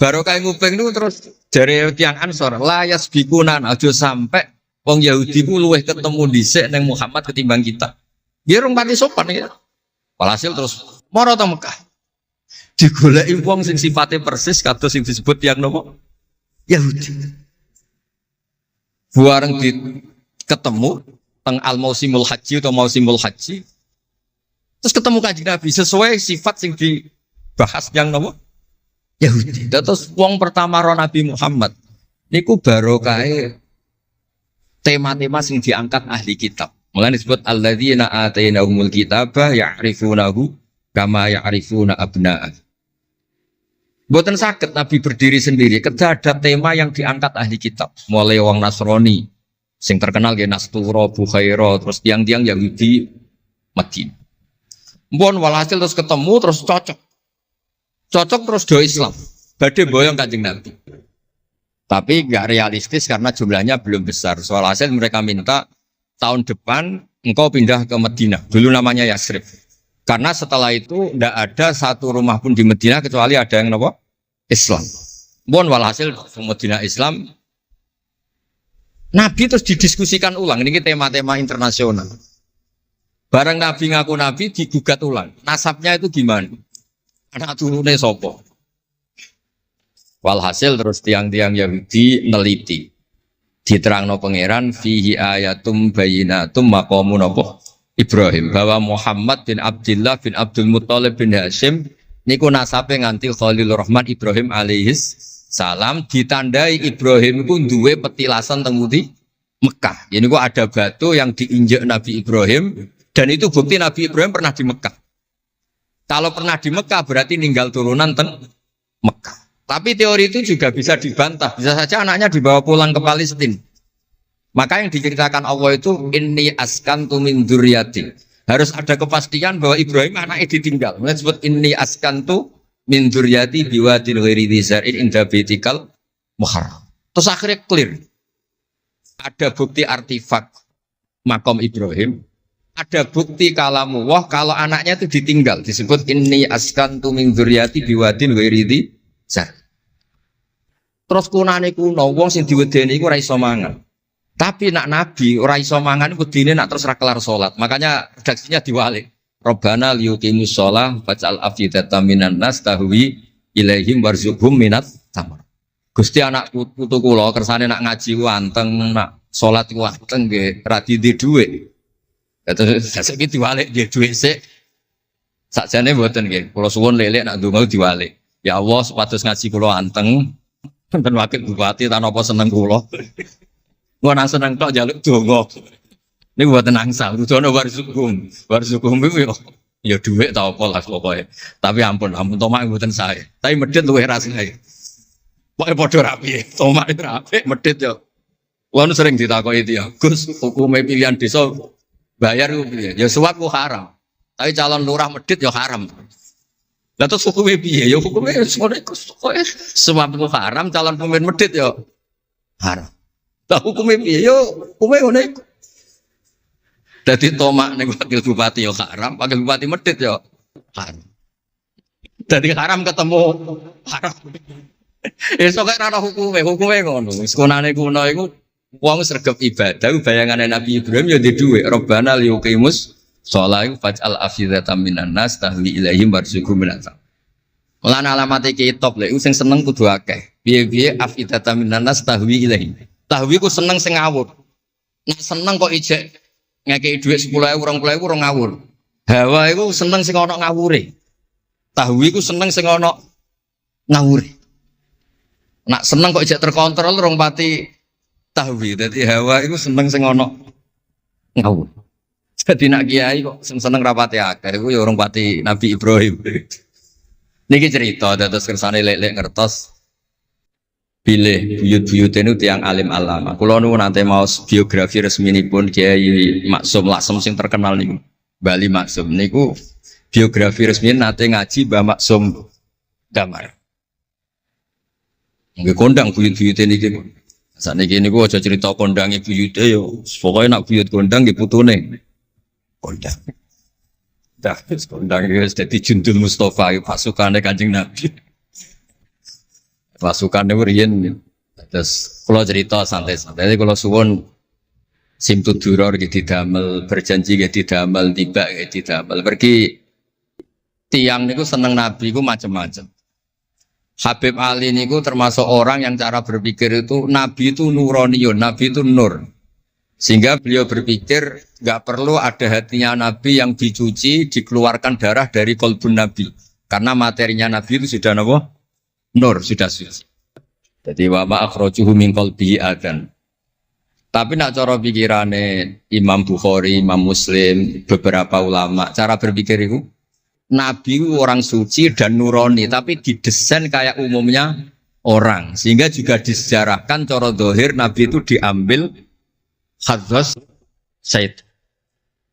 Baru kayak nguping itu terus dari tiang Ansor layas bikunan aja sampai wong Yahudi ku luweh ketemu dhisik neng Muhammad ketimbang kita. Dia orang pati sopan ya. Walhasil terus Moro teng Mekah. Digoleki wong sing sifate persis kados sing disebut yang nopo? Yahudi. Bareng ketemu teng al-mausimul haji atau mausimul haji. Terus ketemu Kanjeng Nabi sesuai sifat sing dibahas yang nopo? Yahudi. Terus wong pertama ro Nabi Muhammad niku barokahe tema-tema sing diangkat ahli kitab. Mulane disebut alladzina atainahumul kitaba ya'rifunahu kama ya'rifuna abna'ah. Mboten saged Nabi berdiri sendiri, kedah ada tema yang diangkat ahli kitab. Mulai wong Nasrani sing terkenal nggih Nastura, Bukhaira, terus tiang-tiang Yahudi Madinah. Mbon walhasil terus ketemu terus cocok. Cocok terus do Islam. Badhe boyong Kanjeng Nabi. Tapi enggak realistis karena jumlahnya belum besar. Soal hasil mereka minta tahun depan engkau pindah ke Madinah. Dulu namanya Yasrib. Karena setelah itu tidak ada satu rumah pun di Madinah kecuali ada yang apa? Islam. Bon walhasil Madinah Islam. Nabi terus didiskusikan ulang. Ini tema-tema internasional. Barang Nabi ngaku Nabi digugat ulang. Nasabnya itu gimana? Anak turunnya sopo. Walhasil terus tiang-tiang Yahudi neliti. Diterangno pangeran fihi ayatum bayinatum maqamun apa? Ibrahim, bahwa Muhammad bin Abdullah bin Abdul Muttalib bin Hashim niku nasabe nganti Khalilur Rahman Ibrahim alaihis salam, ditandai Ibrahim iku duwe petilasan teng Mekah. Ya niku ada batu yang diinjak Nabi Ibrahim dan itu bukti Nabi Ibrahim pernah di Mekah. Kalau pernah di Mekah berarti ninggal turunan teng Mekah. Tapi teori itu juga bisa dibantah. Bisa saja anaknya dibawa pulang ke Palestina. Maka yang diceritakan Allah itu inni askantu min dzurriyyati. Harus ada kepastian bahwa Ibrahim anaknya ditinggal. Mulai disebut inni askantu min dzurriyyati biwadin ghairi dzar'in inda baitikal muharram. Terus akhirnya clear. Ada bukti artifak makom Ibrahim. Ada bukti kalamullah kalau anaknya itu ditinggal. Disebut inni askantu min dzurriyyati biwadin ghairi dzar'in. Terus kunane kuno wong sing diwedeni iku ora iso mangan. Tapi nak Nabi ora iso mangan wedine nak terus ra kelar salat. Makanya redaksinya diwalik. Rabbana liyuqimus shalah faj'al afidatan minan nas tahwi ilaihim warzuqhum minat tamar. Gusti anak putu kula kersane nak ngaji ku anteng, nak salat ku anteng nggih ra di dhuwit. Terus saiki diwalik nggih dhuwit sik. Sakjane mboten nggih. Kula suwun lelek nak ndonga diwalik. Ya Allah supados ngaji kula anteng. Enten wakil bupati ta napa seneng kula. Gua nang seneng tok njaluk donga. Niku mboten angsal, kudono warzuqhum. Warzuqhum iku ya dhuwit ta apa lah pokoke. Tapi ampun tomak mboten sae. Tapi medhit luwih rasane. Pokoke padha rapi. Tomak itu rapi, medhit yo. Wong sering ditakoki dia, Gus, hukume pilihan desa bayar ku piye? Ya suap ku haram. Tapi calon lurah medhit yo haram. Lah terus hukume piye? Ya hukume ngono iku pokoke suap ku haram, calon pemimpin medhit yo haram. Lah hukume piye yo hukume ngono iku. Dadi tomak ning wakil bupati yo haram, wakil bupati medhit yo haram. Dadi haram ketemu haram. Esuk kok ora hukume ngono. Wis konane kuno iku wong sregep ibadah bayangane Nabi Ibrahim yo ndek dhuwit. Rabbana liyuqimus shalah faj'al afidatan minan nas tahwi ilaihim warzuqhum minat. Lan alamate kitab lek sing seneng kudu akeh. Piye-piye afidatan minan nas tahwi ilaihim. Tahwi ku seneng sing ngawur. Nek seneng kok ijek ngekeki dhuwit 10.000 20.000 ora ngawur. Hawa iku seneng sing ana ngawure. Tahwi ku seneng sing ana ngawure. Nak seneng kok ijek terkontrol rong pati tahwi. Dadi hawa iku seneng sing ana ngawur. Jadi nak kiai kok seneng rapati akeh iku ya rong pati Nabi Ibrahim. Niki cerita dados kersane lek-lek ngertos pilih buyut-buyut itu tiang alim alama. Kulo nu nanti mau biografi resmi pun Kiai Maksum Lasem sing terkenal nih Bali Maksum. Niku biografi resmi nanti ngaji Mbah Maksum Damar. Nggih kondang buyut-buyut niki. Sakniki niku aja cerita kondange buyute yo. Pokoke nak buyut kondang nggih putune. Kondang. Dah kondang wis dadi Jundul Mustofa pasukane Kanjeng Nabi. Pasukan itu riyen terus kalau cerita santai-santai jadi kalau suwon simtu duror gitu damel berjanji gitu damel tiba gitu damel pergi tiang niku seneng Nabi ku macam-macam. Habib Ali niku termasuk orang yang cara berpikir itu Nabi itu nuraniun, Nabi itu nur. Sehingga beliau berpikir nggak perlu ada hatinya Nabi yang dicuci, dikeluarkan darah dari kolbun Nabi. Karena materinya Nabi itu sudah apa? Nur, sudah suci. Jadi wa ma akhrajuhu min qalbihi adan. Tapi nak cara pikirane Imam Bukhari, Imam Muslim, beberapa ulama, cara berpikir itu Nabi orang suci dan nurani, tapi didesain kayak umumnya orang. Sehingga juga disejarahkan cara zahir Nabi itu diambil khadzas Said.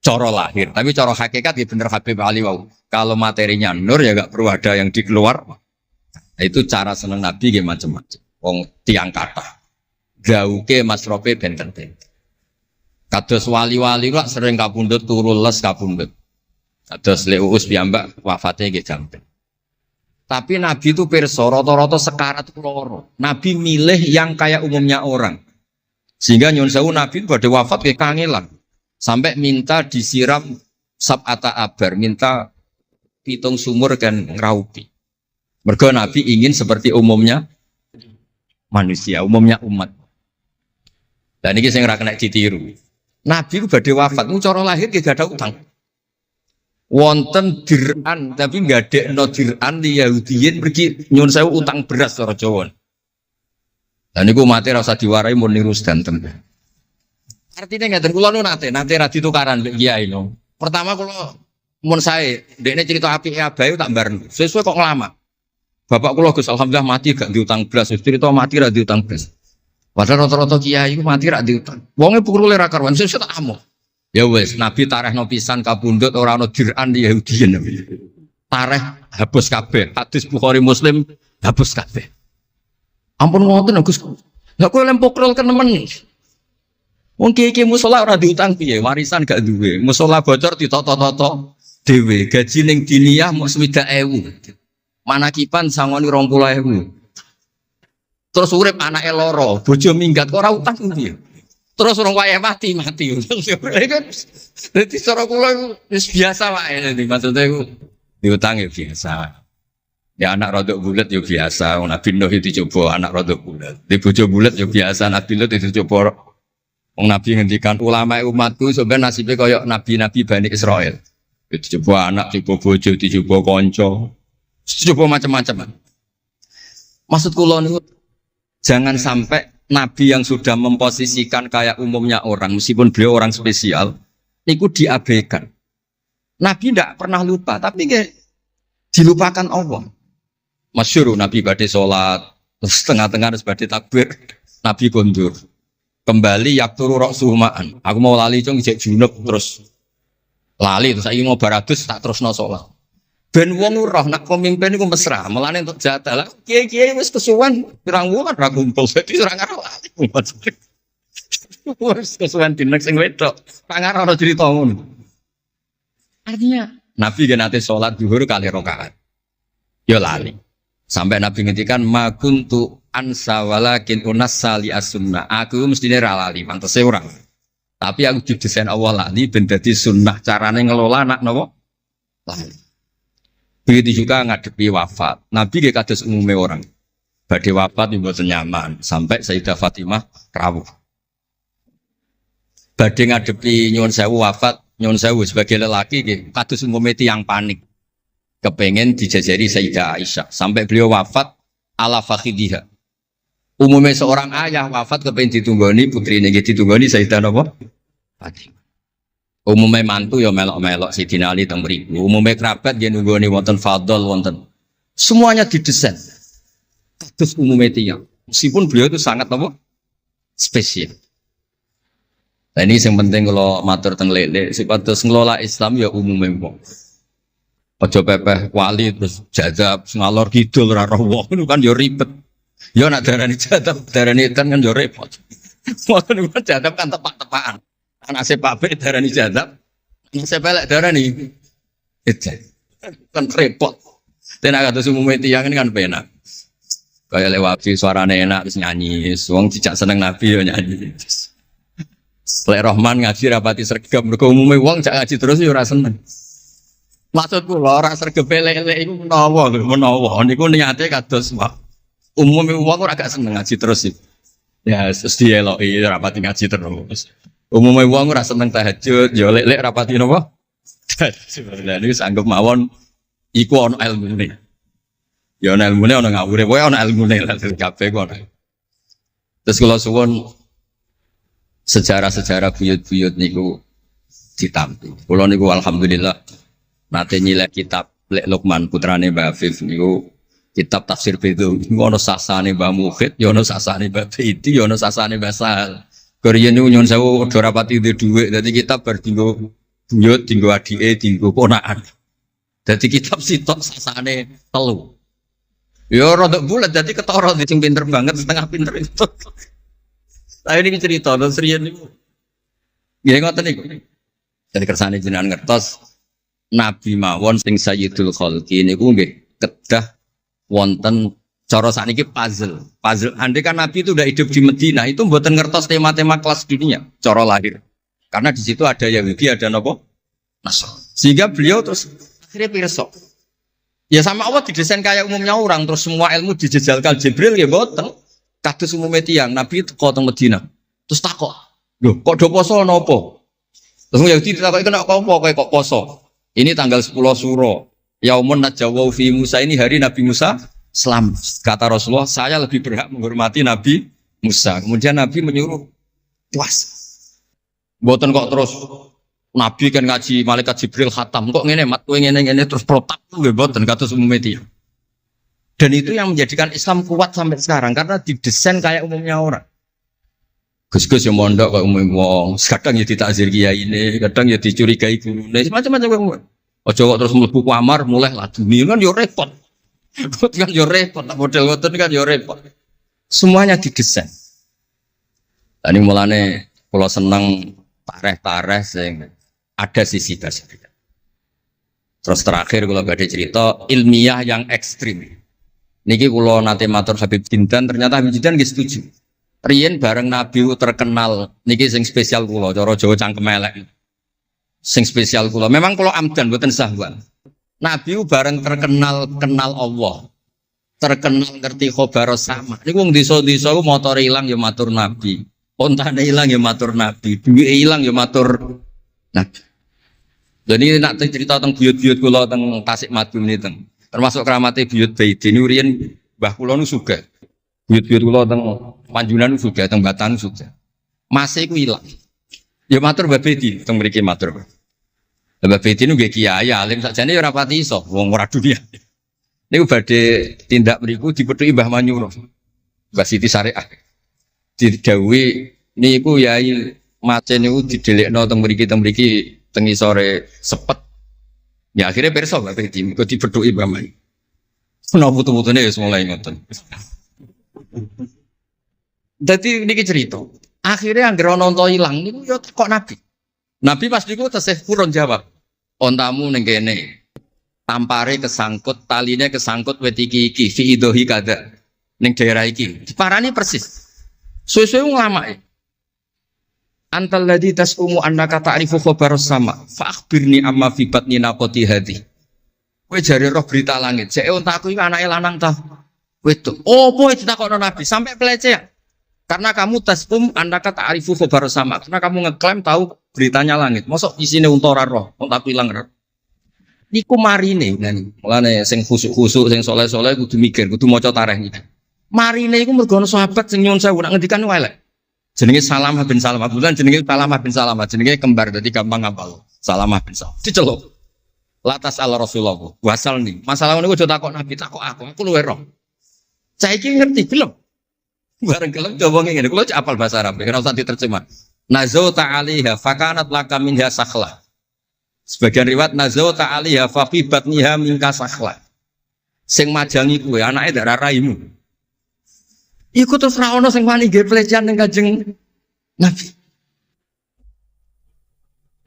Cara lahir, tapi cara hakikat ya bener Habib Ali wau. Kalau materinya nur ya gak perlu ada yang dikeluar. Nah, itu cara seneng Nabi ya macam-macam. Wong tiang kata. Gauke masrope benten-benten. Kados wali-wali kok sering kapundhut turu les kapundhut. Kados Leuus piyambak wafate nggih jampen. Tapi Nabi itu pirsa rata-rata sekarat loro. Nabi milih yang kayak umumnya orang. Sehingga nyuwun sewu Nabi pada wafat kayak kangelan. Sampai minta disiram sab'ata abar, minta pitung sumur kan ngraupi. Mergo Nabi ingin seperti umumnya manusia, umumnya umat. Dan ini saya nggak kena ditiru. Nabi itu badhe wafat, cara lahir gak ada utang. Wonten dir'an, tapi nggak ada no dir'an di Yahudiyin pergi nyuwun sewu utang beras cara Jawa. Dan niku mati rasa diwarai mun niru sedanten. Artinya ngeten kula nu nate ra ditukaran mbek kiai no. Pertama kula mun sae ndekne cerita apike abahe tak bareng. Sesuai kok lama. Bapak kula Gus alhamdulillah mati gak diutang beras, cerita mati ra diutang beras. Padahal rata-rata kiai iku mati ra diutang. Wonge pukule ra karuan sesuk tak amuk. Ya wis Nabi tarehno pisan kabundut ora ana dir'an Yahudiyin. Tareh hapus kabeh. Hadis Bukhari Muslim hapus kabeh. Ampun ngoten Gus. Lah kowe lempok rol kenemen. Wong kiye-kiye musala ora diutang piye? Warisan gak duwe. Musala bocor ditoto-toto dhewe. Gaji ning diniyah mung 60.000. Manakipan sangoni 20.000. Terus urip anake loro, bojo minggat kok ora utang piye? Terus orang wayah mati. Dadi cara kula wis biasa wae. Maksudnya diutang ya biasa. Ya anak rodok bulat ya biasa, Nabi Nuh itu coba anak rodok bulat. Di bojo bulat ya biasa, Nabi Nuh itu coba. Wong Nabi ngendikan ulama umatku sebenarnya nasibnya kayak nabi-nabi Bani Israel. Itu coba anak, coba bojo, coba konco, coba macam-macam. Maksud kula niku jangan sampai Nabi yang sudah memposisikan kayak umumnya orang, meskipun beliau orang spesial, niku diabaikan. Nabi tidak pernah lupa, tapi dilupakan Allah. Masyhur Nabi badhe salat, terus tengah-tengah harus badhe takbir, Nabi kondur. Kembali yakturu ra'suhu ma'an. Aku mau lali cung ijek junub terus lali terus saiki mau baratus tak terusno salat. Ben wong roh nak pemimpin iku mesra, melane untuk jatah. Lah kiai-kiai wis kesuwen pirang wulan ra kumpul, dadi ora ngarep lali. Wis kesuwen dinek sing wedok, tak ngarep ora crita ngono. Artinya Nabi nate salat zuhur kali rakaat. Ya lali. Sampai Nabi ngendikan ma kuntu ansa walakin unassali as-sunnah. Aku mestine ra lali, pantese ora. Tapi aku didesain Allah lali ben dadi sunnah carane ngelola anak napa? Lali. Begitu juga ngadepi wafat. Nabi nggih kados umume orang. Badhe wafat mboten nyaman sampai Sayyidah Fatimah rawuh. Badhe ngadepi nyuwun sewu wafat, nyuwun sewu sebagai lelaki nggih kados umume tiyang panik. Kepengen dijajari Sayyidah Aisyah sampai beliau wafat ala fakhidiha. Umumnya seorang ayah wafat kepengen ditunggoni putrine nggih ditunggoni Sayyidah napa? Fatimah. Umumnya mantu ya melok-melok Sayyidina Ali teng mriku. Umumnya kerabat nggih nunggoni wonten fadl wonten. Semuanya didesain. Kados umumnya tiyang. Meskipun beliau itu sangat apa? Spesial. Nah ini yang penting kalau matur teng lele sepatus ngelola Islam ya umumnya wong. Ojo pepeh wali terus jadab ngalor kidul ora roh wong kan yo ribet. Yo nak darani jadab darani edan kan yo repot. Wong kan jadab kan tepak-tepakan. Anak sepak be darani jadab, anak sepelek darani edan. Kan repot. Tenak kados umume tiyang ini kan penak. Kayak lewat suarane enak terus nyanyi, wong dijak seneng Nabi yo nyanyi. Lek Rahman ngaji rapati sregep mergo umume wong jak ngaji terus yo ora seneng. Maksud kula ora sregep lele iku menawa lho, menawa niku niate kados umume wong ora gak seneng ngaji terus iki. Ya terus dieloki rapati ngaji terus. Umume wong ora seneng tahajud, ya lek rapati napa? Sebenarnya niku anggap mawon iku ana ilmune. Ya ana ilmune ana ngawure, pokoke ana ilmune lah kabeh kok. Terus kula suwun sejarah-sejarah buyut-buyut niku ditampi. Kula niku alhamdulillah nate nyilek kitab Lek Lukman putrane Mbah Afif niku kitab tafsir Bedou. Niku ana sasane Mbah Mukhid, ya ana sasane Mbah Bedi, ya ana sasane Mbah Sahal. Koriyen niku nyuwun sewu ora rapati duwe dhuwit, dadi kitab bar dinggo buyut, dinggo adike, dinggo ponakan. Dadi kitab sitok sasane telu. Ya rada bulat dadi ketara sing pinter banget setengah pinter itu. Lah ini cerita terus riyen niku. Nggih ngoten niku. Jadi kersane jenengan ngertos Nabi mawon sing Sayyidul Khalqi niku nggih kedah wonten cara sakniki puzzle. Puzzle andai kan Nabi itu udah hidup di Madinah itu mboten ngertos tema-tema kelas dunia cara lahir. Karena di situ ada Yahudi, ada napa? Nasrani. Sehingga beliau terus akhirnya pirsa. Ya sama Allah didesain kayak umumnya orang terus semua ilmu dijejalkan Jibril ya mboten. Kados umume tiyang Nabi teko teng Madinah. Terus takok, "Lho, kok do poso napa?" Terus Yahudi ditakoki kena apa kok poso? Ini tanggal 10 Suro. Yaumun najawau fi Musa, ini hari Nabi Musa selamat. Kata Rasulullah, saya lebih berhak menghormati Nabi Musa. Kemudian Nabi menyuruh puasa. Mboten kok terus Nabi kan ngaji malaikat Jibril khatam kok ngene mat kowe ngene terus protap nggih mboten kados umume tiyang. Dan itu yang menjadikan Islam kuat sampai sekarang karena didesain kayak umumnya orang. Gus-gus yang mondok kok umum wong, kadang ya ditakzir kiai ini, kadang ya dicurigai gurune, macam-macam wong. Aja kok terus mlebu kamar mulai lah dunia kan yo repot. Kan yo repot, model ngoten kan yo repot. Semuanya didesain. Lah ini mulane kula seneng tareh-tareh sing ada sisi dasarnya. Terus terakhir kula badhe cerita ilmiah yang ekstrim. Niki kula nate matur Habib Jindan, ternyata Habib Jindan nggih setuju. Riyen bareng Nabi terkenal niki sing spesial kula cara Jawa cangkem elek. Sing spesial kula memang kula amdan mboten sahwan. Nabi bareng terkenal kenal Allah. Terkenal ngerti khobar sama. Niku wong desa-desa ku motore ilang ya matur Nabi. Ontane ilang ya matur Nabi. Duwe ilang ya matur Nabi. Jadi nak cerita tentang buyut-buyut kula teng Tasikmadu niki termasuk keramate buyut Baidin niku riyen mbah kula nu sugih. Buyut-buyut kula teng Panjunan juga, teng Batan juga. Masih ku ilang. Ya matur Mbah Bedi, teng mriki matur. Mbah Bedi nu nggih kiai alim sakjane ya ora pati iso, wong ora dunia. Niku badhe tindak mriku dipethuki Mbah Manyuro. Mbah Siti Syariah. Didhawuhi niku yai macen niku didelekno teng mriki teng isore sepet. Ya akhirnya pirsa Mbah Bedi, kok dipethuki Mbah Manyuro. Ana putu-putune wis mulai ngoten. Jadi niki cerita. Akhirnya anggere ana unta ilang niku ya kok Nabi. Nabi pas niku tesih purun jawab. Ontamu ning kene. Tampare kesangkut, taline kesangkut wit iki fi idhi kada. Ning daerah iki. Diparani persis. Suwe-suwe nglamake. Antal ladzi tasumu annaka ta'rifu khabar sama. Fa akhbirni amma fi batni naqati hadi. Kowe jare roh berita langit. Jek ontaku iki anake lanang ta. Wedok. Opo ditakokno Nabi sampai pelecehan. Karena kamu tasum andaka ta'rifu khabar sama. Karena kamu ngeklaim tahu beritanya langit. Mosok isine unta ora roh, unta ilang roh. Niku marine ngene. Mulane sing khusuk-khusuk sing saleh-saleh kudu mikir, kudu maca tarikh iki. Marine iku mergo ana sahabat sing nyuwun sewu nak ngendikan elek. Jenenge Salamah bin Salamah. Bulan jenenge Salamah bin Salamah, jenenge kembar dadi gampang ngapal. Salamah bin Salamah. Diceluk. Latas ala Rasulullah. Wasal nih. Masalah niku aja takok Nabi, takok aku luwe roh. Saiki ngerti belum? Bareng kelem coba ngene, kula apal bahasa Arab, ora usah diterjemah. Nazau ta'aliha fakanat laka minha sakhla. Sebagian riwayat nazau ta'aliha fa fi batniha minka sakhla. Sing majangi kuwe anake ndak raimu. Iku terus ra ono sing wani nggih pelecehan ning Kanjeng Nabi.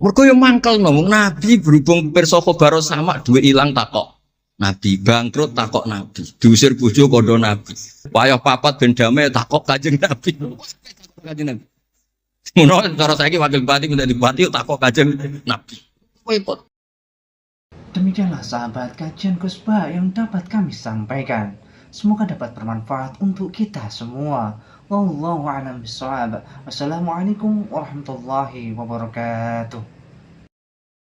Mergo yo mangkelno Nabi berhubung pirsa khabar sama duwe ilang takok. Nabi bangkrut takok Nabi, diusir bojo kondo Nabi. Wayah papat ben damai takok Kanjeng Nabi. Kanjeng Nabi. Ngono cara saiki wakil bupati minta dibupati takok Kanjeng Nabi. Repot.
Demikianlah sahabat kajian Kusba yang dapat kami sampaikan. Semoga dapat bermanfaat untuk kita semua. Wallahu a'lam bishawab. Wassalamualaikum warahmatullahi wabarakatuh.